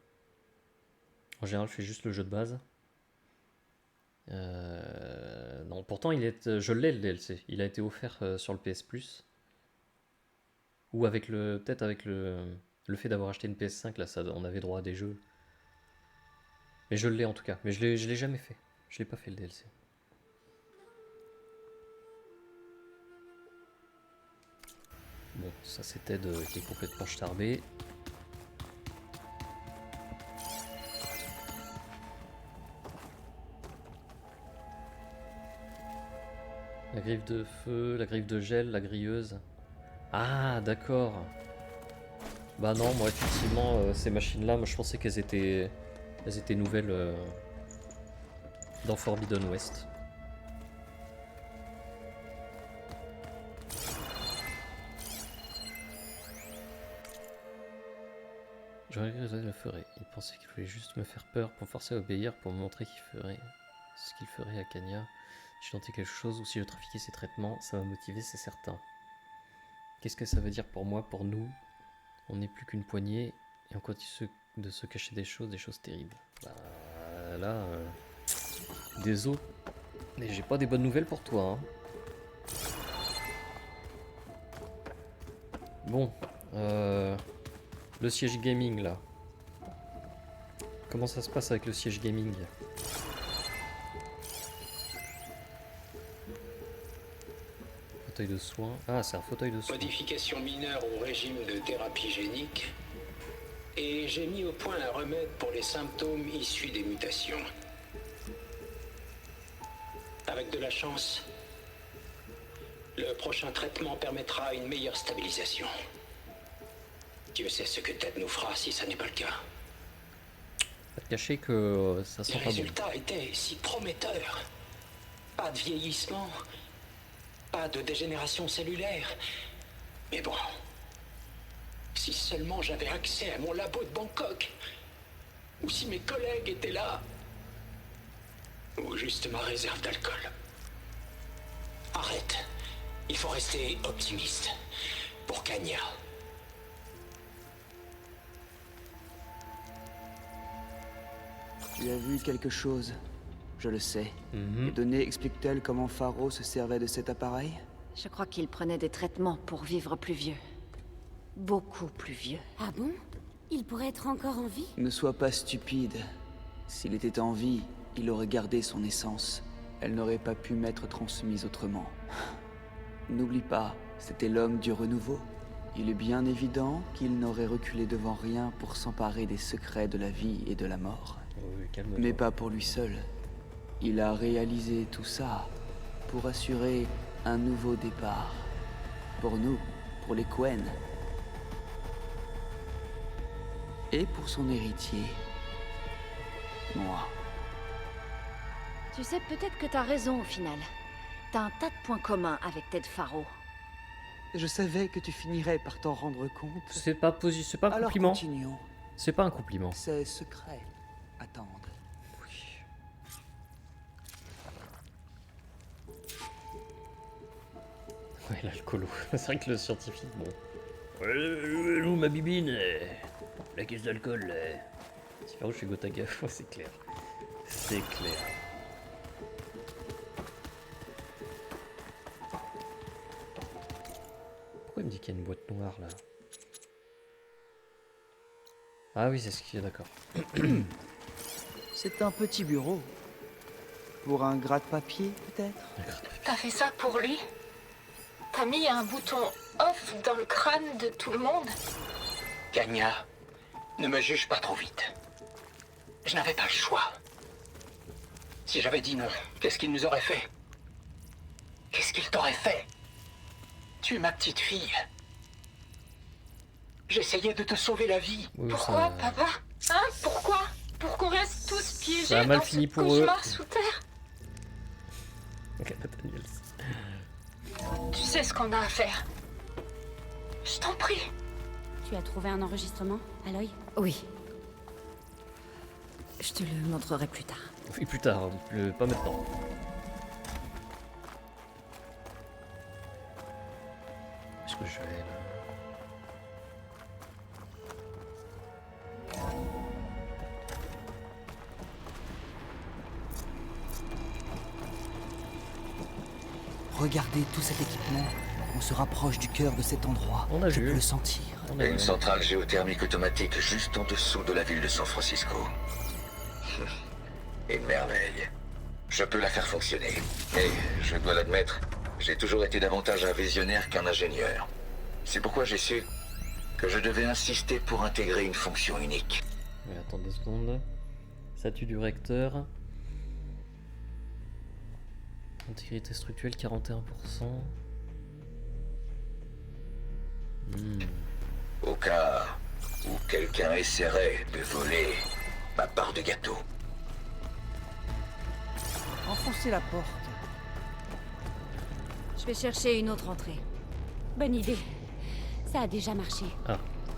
A: En général, je fais juste le jeu de base. Non, pourtant, je l'ai le DLC. Il a été offert sur le PS Plus. Ou avec peut-être avec le fait d'avoir acheté une PS5, là, on avait droit à des jeux. Mais je l'ai en tout cas. Mais je l'ai jamais fait. Je l'ai pas fait le DLC. Bon, ça c'est Ted qui est complètement starbé. La griffe de feu, la griffe de gel, la grilleuse. Ah, d'accord. Bah non, moi effectivement, ces machines-là, moi je pensais qu'elles étaient nouvelles dans Forbidden West. Je regretterais le ferait. Il pensait qu'il voulait juste me faire peur pour me forcer à obéir, pour me montrer qu'il ferait ce qu'il ferait à Kanya. Si je tentais quelque chose ou si je trafiquais ses traitements, ça m'a motivé, c'est certain. Qu'est-ce que ça veut dire pour moi, pour nous? On n'est plus qu'une poignée. Et on continue de se cacher des choses terribles. Bah là, désolé, mais j'ai pas des bonnes nouvelles pour toi. Hein. Bon, le siège gaming là. Comment ça se passe avec le siège gaming? Fauteuil de soins. Ah, c'est un fauteuil de soins.
O: Modification mineure au régime de thérapie génique. Et j'ai mis au point un remède pour les symptômes issus des mutations. Avec de la chance, le prochain traitement permettra une meilleure stabilisation. Dieu sait ce que Ted nous fera si ça n'est pas le cas.
A: Pas te cacher que ça sent
O: Les
A: pas bon.
O: résultats étaient si prometteurs. Pas de vieillissement, pas de dégénération cellulaire. Mais bon, si seulement j'avais accès à mon labo de Bangkok, ou si mes collègues étaient là, ou juste ma réserve d'alcool. Arrête, il faut rester optimiste pour Kanya.
H: Tu as vu quelque chose, je le sais. Les données expliquent-elles comment Faro se servait de cet appareil?
D: Je crois qu'il prenait des traitements pour vivre plus vieux. Beaucoup plus vieux.
K: Ah bon? Il pourrait être encore en vie?
H: Ne sois pas stupide. S'il était en vie, il aurait gardé son essence. Elle n'aurait pas pu m'être transmise autrement. N'oublie pas, c'était l'homme du renouveau. Il est bien évident qu'il n'aurait reculé devant rien pour s'emparer des secrets de la vie et de la mort.
A: Oui, calme-toi.
H: Mais pas pour lui seul. Il a réalisé tout ça pour assurer un nouveau départ. Pour nous, pour les Quen. Et pour son héritier. Moi.
D: Tu sais, peut-être que t'as raison au final. T'as un tas de points communs avec Ted Faro.
H: Je savais que tu finirais par t'en rendre compte.
A: C'est pas un
H: Alors
A: compliment.
H: continuons.
A: C'est pas un compliment.
H: C'est secret. Attendre.
A: Ouais, l'alcoolo. C'est vrai que le scientifique, bon. Où ma bibine? La caisse d'alcool. C'est par où je suis Gotaga? Ouais, c'est clair. C'est clair. Pourquoi il me dit qu'il y a une boîte noire là? Ah oui, c'est ce qu'il y a, d'accord.
H: C'est un petit bureau. Pour un gratte-papier, peut-être?
L: T'as fait ça pour lui? T'as mis un bouton off dans le crâne de tout le monde?
O: Kanya, ne me juge pas trop vite. Je n'avais pas le choix. Si j'avais dit non, qu'est-ce qu'il nous aurait fait? Qu'est-ce qu'il t'aurait fait? Tu es ma petite fille. J'essayais de te sauver la vie.
A: Oui,
L: Pourquoi,
A: ça...
L: papa? Hein? Pourquoi? Pour qu'on reste tous piégés
A: Ça a mal
L: dans
A: fini
L: ce
A: pour
L: cauchemar
A: eux.
L: sous terre?
A: Nathaniel.
L: Tu sais ce qu'on a à faire. Je t'en prie.
K: Tu as trouvé un enregistrement, Aloy?
D: Oui. Je te le montrerai plus tard.
A: Oui, plus tard, pas maintenant. Est-ce que je vais là?
N: Regardez tout cet équipement. On se rapproche du cœur de cet endroit.
A: On a
N: Je
A: vu.
N: peux le sentir.
M: Et une centrale géothermique automatique juste en dessous de la ville de San Francisco. Une merveille. Je peux la faire fonctionner. Et, je dois l'admettre, j'ai toujours été davantage un visionnaire qu'un ingénieur. C'est pourquoi j'ai su que je devais insister pour intégrer une fonction unique.
A: Ouais, attends 2 secondes. Statut du recteur. Intégrité structurelle 41%.
M: Au cas où quelqu'un essaierait de voler ma part de gâteau.
H: Enfoncez la porte.
D: Je vais chercher une autre entrée.
K: Bonne idée. Ça a déjà marché.
A: Ah,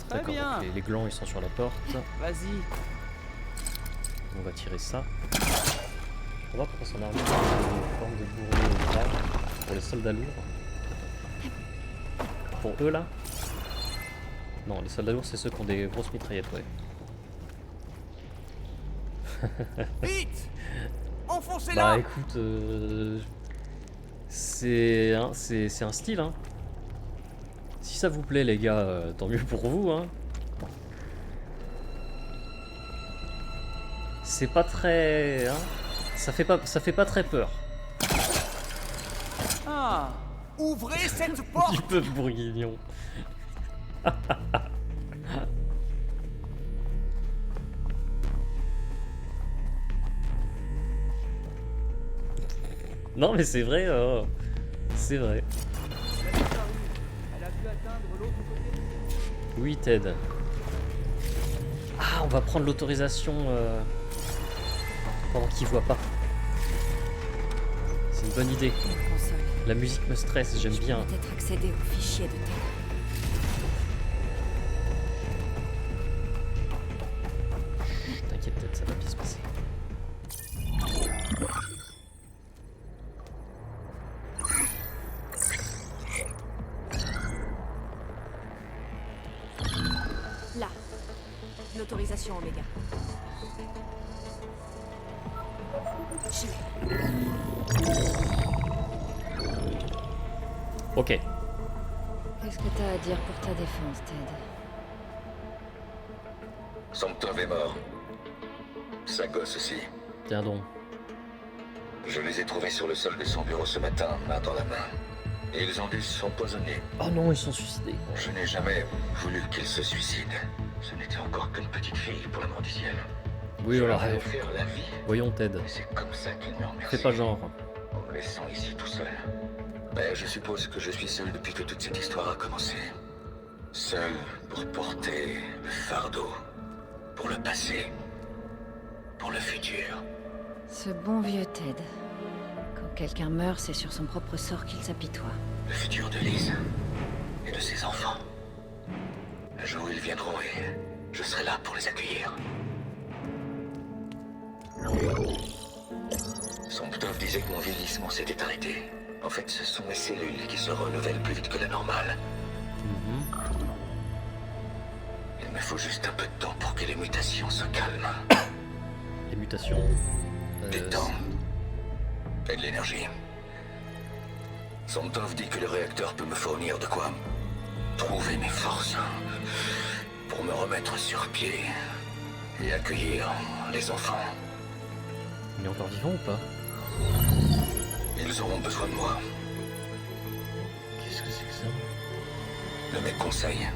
H: Très
A: d'accord.
H: bien.
A: Donc les glands ils sont sur la porte.
H: Vas-y.
A: On va tirer ça. On va prendre son arme en forme de bourreau grave pour les soldats lourds. Pour eux là. Non, les soldats lourds, c'est ceux qui ont des grosses mitraillettes, ouais.
J: Vite! Enfoncez-la!
A: Bah écoute, c'est un style, hein. Si ça vous plaît, les gars, tant mieux pour vous, hein. C'est pas très, hein. Ça fait pas très peur.
J: Ah! Ouvrez cette porte!
A: Du peuple bourguignon. Non mais c'est vrai, c'est vrai.
J: Elle a pu atteindre l'autre côté.
A: Oui Ted. Ah, on va prendre l'autorisation pendant qu'il voit pas. C'est une bonne idée. La musique me stresse, j'aime bien.
D: Peut-être accéder au fichier de Ted.
A: T'inquiète Ted, ça va bien se passer.
D: Là. L'autorisation Oméga. J'y vais.
A: Ok.
D: Qu'est-ce que t'as à dire pour ta défense, Ted?
M: Somptov est mort. Sa gosse aussi.
A: Tiens donc.
M: Je les ai trouvés sur le sol de son bureau ce matin, main dans la main. Et ils ont dû s'empoisonner.
A: Oh non, ils sont suicidés.
M: Je n'ai jamais voulu qu'ils se suicident. Ce n'était encore qu'une petite fille, pour l'amour du ciel.
A: Oui,
M: Je
A: alors.
M: leur ai offert la vie.
A: Voyons Ted.
M: Et c'est comme ça qu'ils m'ont remercié.
A: Fais pas genre.
M: En me laissant ici tout seul. Mais je suppose que je suis seul depuis que toute cette histoire a commencé. Seul pour porter le fardeau. Pour le passé. Pour le futur.
D: Ce bon vieux Ted. Quand quelqu'un meurt, c'est sur son propre sort qu'il s'apitoie.
M: Le futur de Lise. Et de ses enfants. Le jour où ils viendront et je serai là pour les accueillir. Somptov disait que mon vieillissement s'était arrêté. En fait, ce sont mes cellules qui se renouvellent plus vite que la normale. Il me faut juste un peu de temps pour que les mutations se calment.
A: Les mutations.
M: Du temps. Et de l'énergie. Somptov dit que le réacteur peut me fournir de quoi trouver mes forces. Pour me remettre sur pied. Et accueillir les enfants.
A: Il est encore vivant ou pas?
M: Ils auront besoin de moi.
A: Qu'est-ce que c'est que ça?
M: De mes conseils.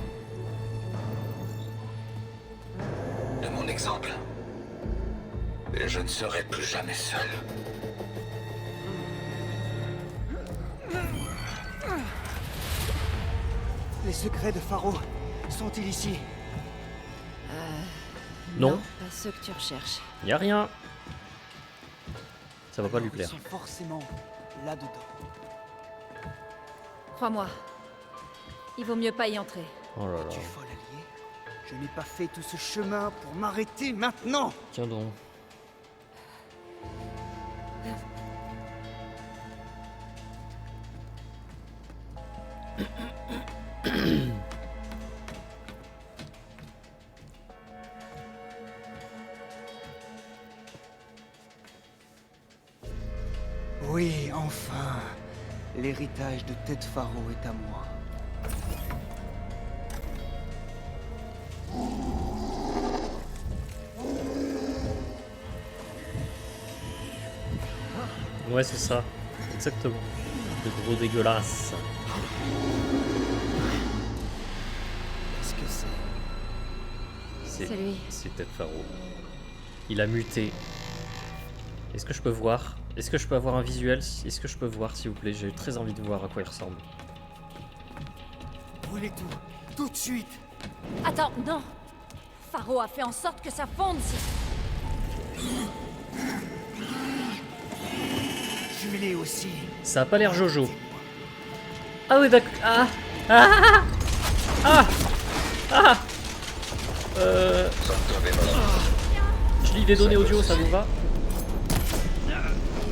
M: De mon exemple. Et je ne serai plus jamais seul.
J: Les secrets de Pharaon sont-ils ici?
A: Non.
D: Pas ceux que tu recherches.
A: Y a rien. Ça va pas lui plaire.
J: Ils sont forcément là-dedans.
D: Crois-moi. Il vaut mieux pas y entrer.
A: Oh là là.
J: Tu folle allié? Je n'ai pas fait tout ce chemin pour m'arrêter maintenant.
A: Tiens donc.
J: Oui, enfin. L'héritage de Ted Pharaon est à moi.
A: Ouais, c'est ça. Exactement. Le gros dégueulasse.
J: Qu'est-ce que c'est?
D: C'est lui.
A: C'est Ted Pharaon. Il a muté. Est-ce que je peux voir? Est-ce que je peux avoir un visuel? Est-ce que je peux voir, s'il vous plaît? J'ai très envie de voir à quoi il ressemble.
J: Brûlez tout de suite.
D: Attends, non. Pharaon a fait en sorte que ça fonde.
J: Jumelé aussi.
A: Ça a pas l'air Jojo. Ah oui, d'accord. Ah. Ah. Ah. Ah. Je lis des données audio, ça vous va?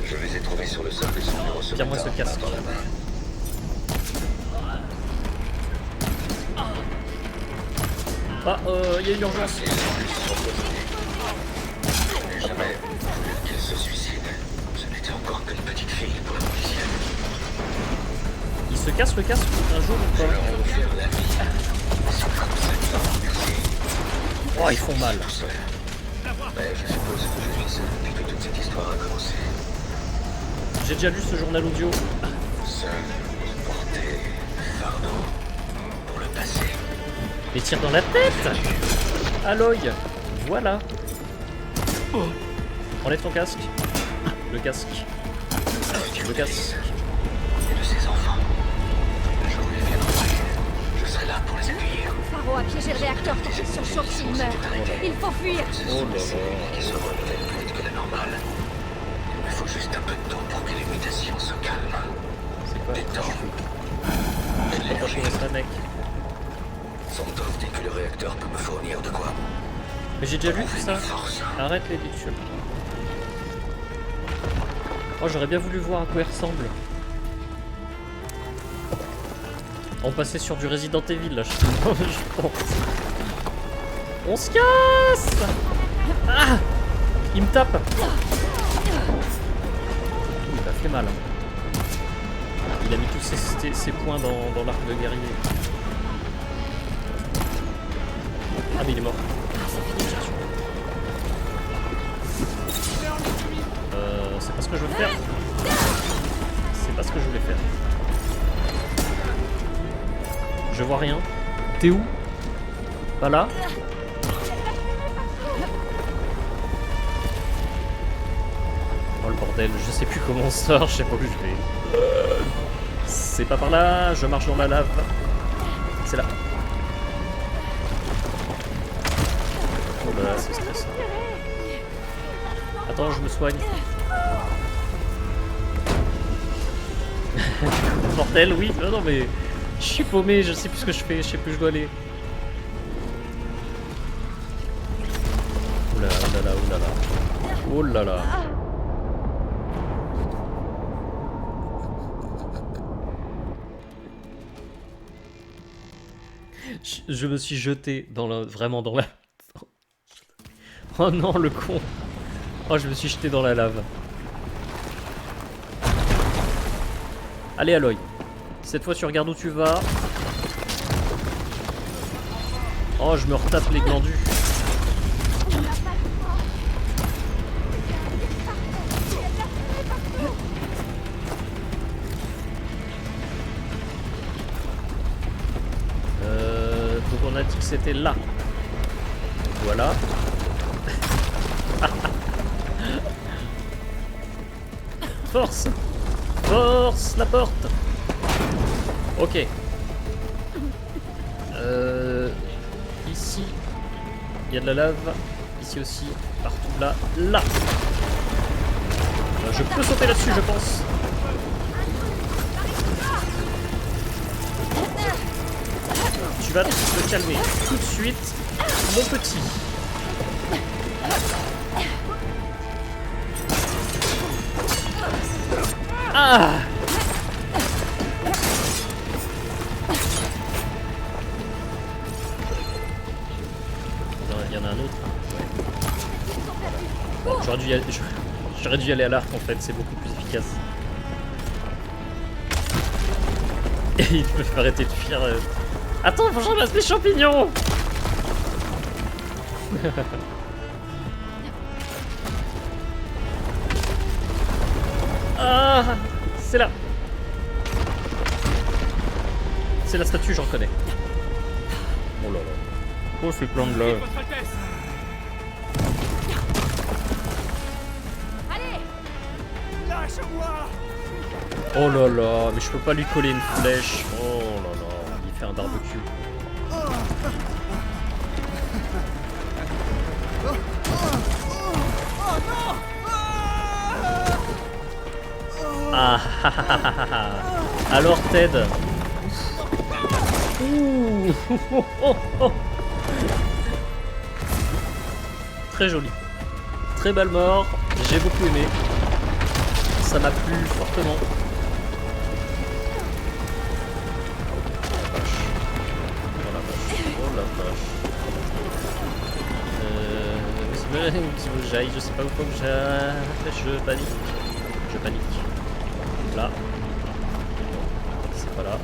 M: Je les ai trouvés sur le sol de son bureau ce
A: Tire-moi ce
M: matin,
A: casque.
M: main dans la main.
A: Ah, il y a une urgence.
M: Je n'ai jamais voulu qu'il se suicide. Ce n'était encore qu'une petite fille pour la policière.
A: Il se casse le casque un jour ou
M: Je
A: pas?
M: leur ai offert la vie. C'est comme ça qu'ils ont remercié.
A: Oh, ils font mal.
M: Mais je suppose que je suis seul depuis que toute cette histoire a commencé.
A: J'ai déjà lu ce journal audio.
M: Seul pour porter le fardeau pour le passé.
A: Mais tire dans la tête. Aloy. Voilà. Enlève ton casque. Le casque. Le casque.
M: Et de ses enfants. Le jour où ils viendront, je serai là pour les accueillir.
C: Pharaon a piégé le réacteur pour qu'ils surchauffe s'il meurt. Il faut fuir.
M: Ce sont des cellules qui se renouvellent plus vite que la normale. Il me faut juste un peu de temps pour que les mutations se calment.
A: C'est quoi?
M: Du temps. Et de
A: L'énergie
M: l'énergie.
A: ça, mec.
M: Santov dit que le réacteur peut me fournir de quoi.
A: Mais j'ai déjà lu tout ça. Arrête les lectures. Oh, j'aurais bien voulu voir à quoi il ressemble. On passait sur du Resident Evil là, je pense. On se casse. Ah, il me tape. Il m'a fait mal. Il a mis tous ses points dans l'arc de guerrier. Ah mais il est mort. C'est pas ce que je veux faire. C'est pas ce que je voulais faire. Je vois rien. T'es où? Pas là? Oh le bordel, je sais plus comment on sort, je sais pas où je vais. C'est pas par là, je marche dans la lave. C'est là. Oh là là, c'est stressant. Attends, je me soigne. Mortel, oui. Non, non, mais je suis paumé, je sais plus ce que je fais, je sais plus où je dois aller. Oh là là, oh là là, oh là là. Oh là là. Je me suis jeté dans la... Vraiment dans la... Oh non, le con. Oh, je me suis jeté dans la lave. Allez, Aloy. Cette fois, tu regardes où tu vas. Oh, je me retape les glandus. Donc on a dit que c'était là. Voilà. Force! Force la porte! Ok. Ici, il y a de la lave. Ici aussi. Partout là. Là! Je peux sauter là-dessus, je pense. Tu vas te calmer tout de suite, mon petit. Ah! Il y en a un autre. Bon, j'aurais dû y aller à l'arc en fait, c'est beaucoup plus efficace. Et il peut arrêter de fuir. Attends, faut que je ramasse mes champignons. Ah, c'est là. C'est la statue, j'en connais. Oh là là. Oh, c'est plein de lave. Oh là là, mais je peux pas lui coller une flèche. Oh là là, il fait un barbecue. Ah ah ah ah ah. Alors Ted. Ouh. Oh, oh, oh. Très joli. Très belle mort. J'ai beaucoup aimé. Ça m'a plu fortement. Oh la vache. Oh la vache. que j'aille, je sais pas où faut que j'aille. Je panique. Je panique. Là. C'est pas là.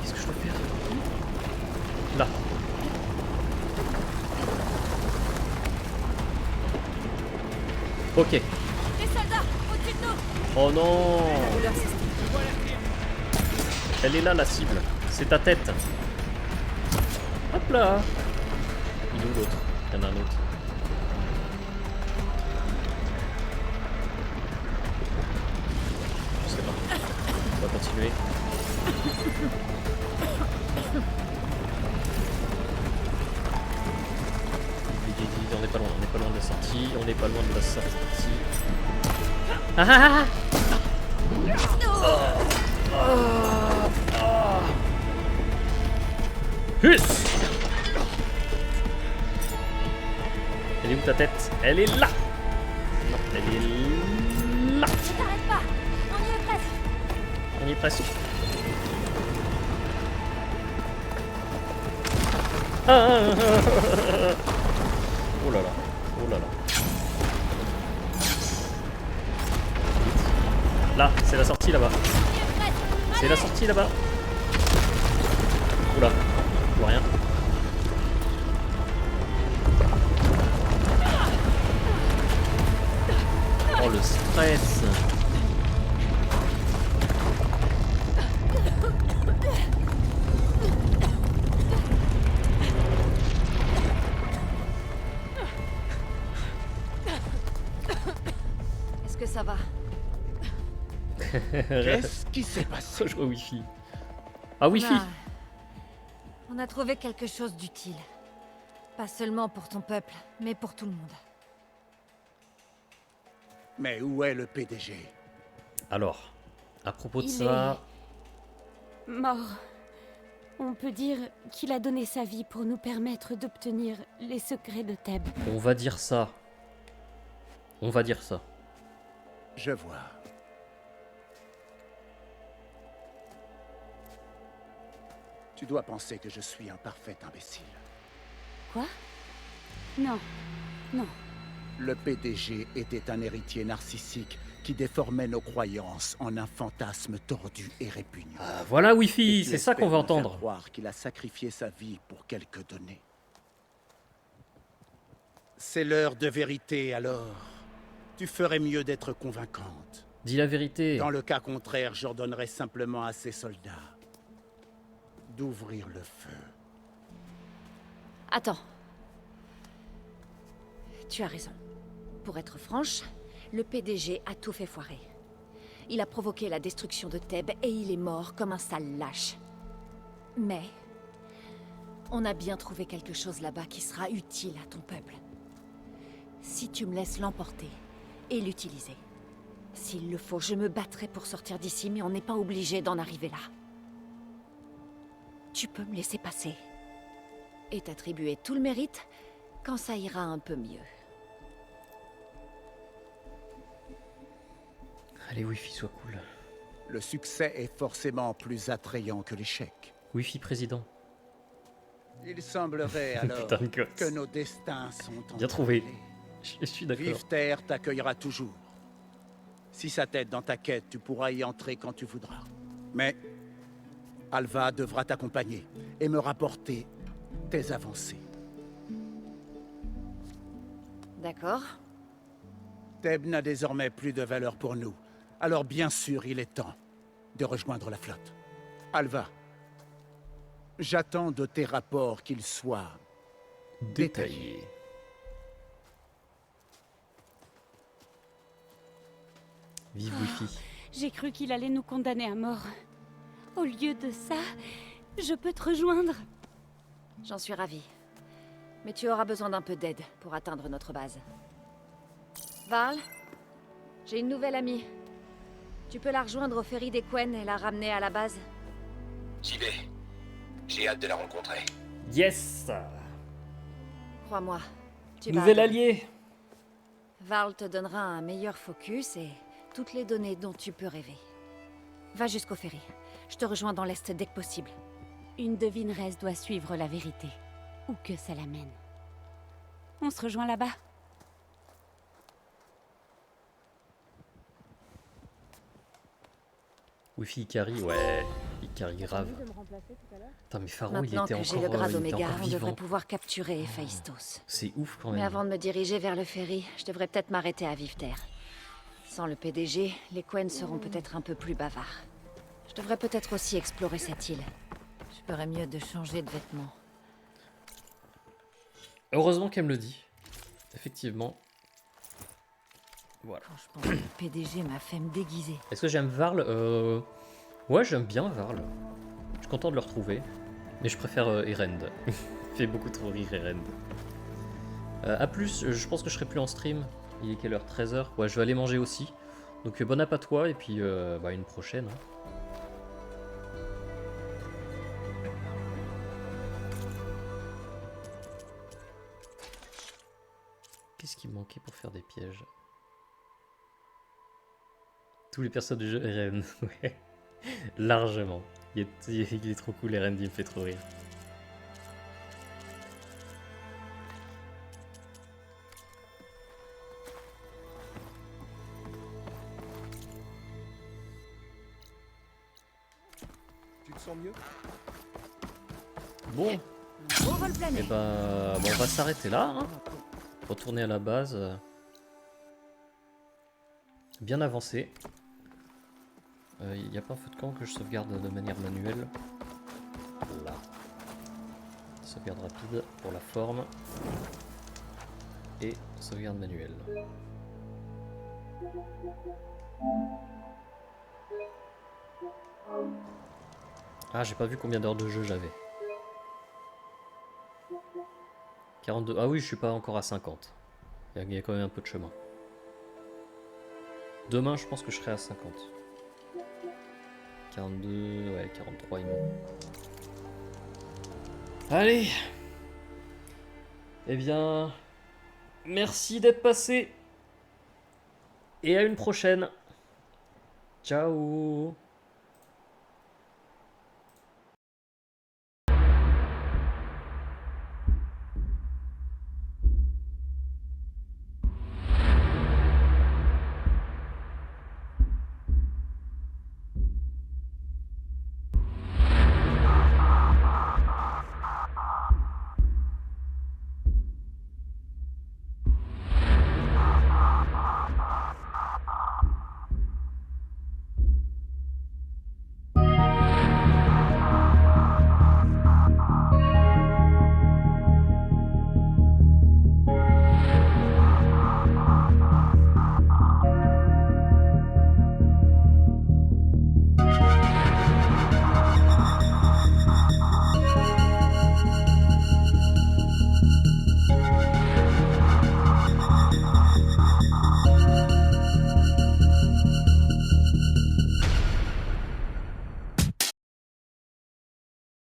A: Qu'est-ce que je dois faire? Là. Ok.
D: Les soldats, au-dessus de nous.
A: Oh non! Elle est là la cible. C'est ta tête. Hop là. Il est où l'autre? Il y en a un autre. Je sais pas. On va continuer. On n'est pas loin, on n'est pas loin de la sortie. On n'est pas loin de la sortie. Ah ah ah. Hus. Elle est où ta tête? Elle est là. Non, elle est là.
D: Ne t'arrête pas. On y est presque.
A: On y est presque. Oh là là. Oh là là. Là, c'est la sortie là-bas. C'est la sortie là-bas. Oula, je vois rien. Oh le stress.
D: Est-ce que ça va?
G: Qu'est-ce qui s'est passé?
A: Je vois Wi-Fi. Ah, Wi-Fi.
D: On a trouvé quelque chose d'utile. Pas seulement pour ton peuple, mais pour tout le monde.
G: Mais où est le PDG?
A: Alors, à propos de
K: Il
A: ça...
K: Mort. On peut dire qu'il a donné sa vie pour nous permettre d'obtenir les secrets de Thèbes.
A: On va dire ça. On va dire ça.
G: Je vois. Tu dois penser que je suis un parfait imbécile.
K: Quoi? Non. Non.
G: Le PDG était un héritier narcissique qui déformait nos croyances en un fantasme tordu et répugnant.
A: Ah, voilà Wi-Fi, c'est ça qu'on va
G: va
A: entendre.
G: Croire qu'il a sacrifié sa vie pour quelques données. C'est l'heure de vérité alors. Tu ferais mieux d'être convaincante.
A: Dis la vérité.
G: Dans le cas contraire, j'ordonnerais simplement à ces soldats d'ouvrir le feu.
D: Attends. Tu as raison. Pour être franche, le PDG a tout fait foirer. Il a provoqué la destruction de Thèbes et il est mort comme un sale lâche. Mais on a bien trouvé quelque chose là-bas qui sera utile à ton peuple. Si tu me laisses l'emporter et l'utiliser. S'il le faut, je me battrai pour sortir d'ici, mais on n'est pas obligé d'en arriver là. Tu peux me laisser passer. Et t'attribuer tout le mérite quand ça ira un peu mieux.
A: Allez, Wi-Fi, sois cool.
G: Le succès est forcément plus attrayant que l'échec.
A: Wi-Fi président.
G: Il semblerait alors
A: Putain de gosse.
G: que nos destins sont
A: Bien trouvé. Je suis d'accord.
G: Vive Terre t'accueillera toujours. Si ça t'aide dans ta quête, tu pourras y entrer quand tu voudras. Mais Alva devra t'accompagner et me rapporter tes avancées.
D: D'accord.
G: Thèbes n'a désormais plus de valeur pour nous. Alors bien sûr, il est temps de rejoindre la flotte. Alva, j'attends de tes rapports qu'ils soient détaillés.
A: Vive Wi-Fi.
K: J'ai cru qu'il allait nous condamner à mort. Au lieu de ça, je peux te rejoindre.
D: J'en suis ravie. Mais tu auras besoin d'un peu d'aide pour atteindre notre base. Val, j'ai une nouvelle amie. Tu peux la rejoindre au ferry des Quen et la ramener à la base?
O: J'y vais. J'ai hâte de la rencontrer.
A: Yes.
D: Crois-moi.
A: Nouvel allié.
D: Val te donnera un meilleur focus et toutes les données dont tu peux rêver. Va jusqu'au ferry. Je te rejoins dans l'est dès que possible.
K: Une devineresse doit suivre la vérité, où que ça l'amène. On se rejoint là-bas.
A: Wi-Fi Ikari, ouais. Ikari grave. Putain, mais Pharaon,
D: Maintenant
A: il était
D: que j'ai
A: encore,
D: le grade
A: il était
D: Oméga,
A: encore
D: on
A: vivant.
D: devrait pouvoir capturer Héphaïstos.
A: C'est ouf quand
D: Mais
A: même.
D: avant de me diriger vers le ferry, je devrais peut-être m'arrêter à Vivter. Sans le PDG, les Quen seront peut-être un peu plus bavards. Je devrais peut-être aussi explorer cette île. Je ferais mieux de changer de vêtements.
A: Heureusement qu'elle me le dit. Effectivement. Voilà.
D: Quand je pense que le PDG m'a fait me déguiser.
A: Est-ce que j'aime Varl? Ouais, j'aime bien Varl. Je suis content de le retrouver. Mais je préfère Erend. Il fait beaucoup trop rire Erend. A plus, je pense que je serai plus en stream. Il est quelle heure? 13h? Ouais, je vais aller manger aussi. Donc bon app à toi et puis bah, une prochaine. Hein. Qu'est-ce qui me manquait pour faire des pièges? Tous les personnages du jeu Eren, ouais. Largement. Il est trop cool, Eren, il me fait trop rire.
I: Tu te sens mieux?
A: Bon. Et bah, bon, on va s'arrêter là. Hein. Retourner à la base. Bien avancé. Il n'y a pas un feu de camp que je sauvegarde de manière manuelle. Là. Sauvegarde rapide pour la forme. Et sauvegarde manuelle. Ah, j'ai pas vu combien d'heures de jeu j'avais. 42. Ah oui, je suis pas encore à 50. Il y a quand même un peu de chemin. Demain, je pense que je serai à 50. 42, ouais, 43 et non. Allez. Eh bien, merci d'être passé. Et à une prochaine. Ciao.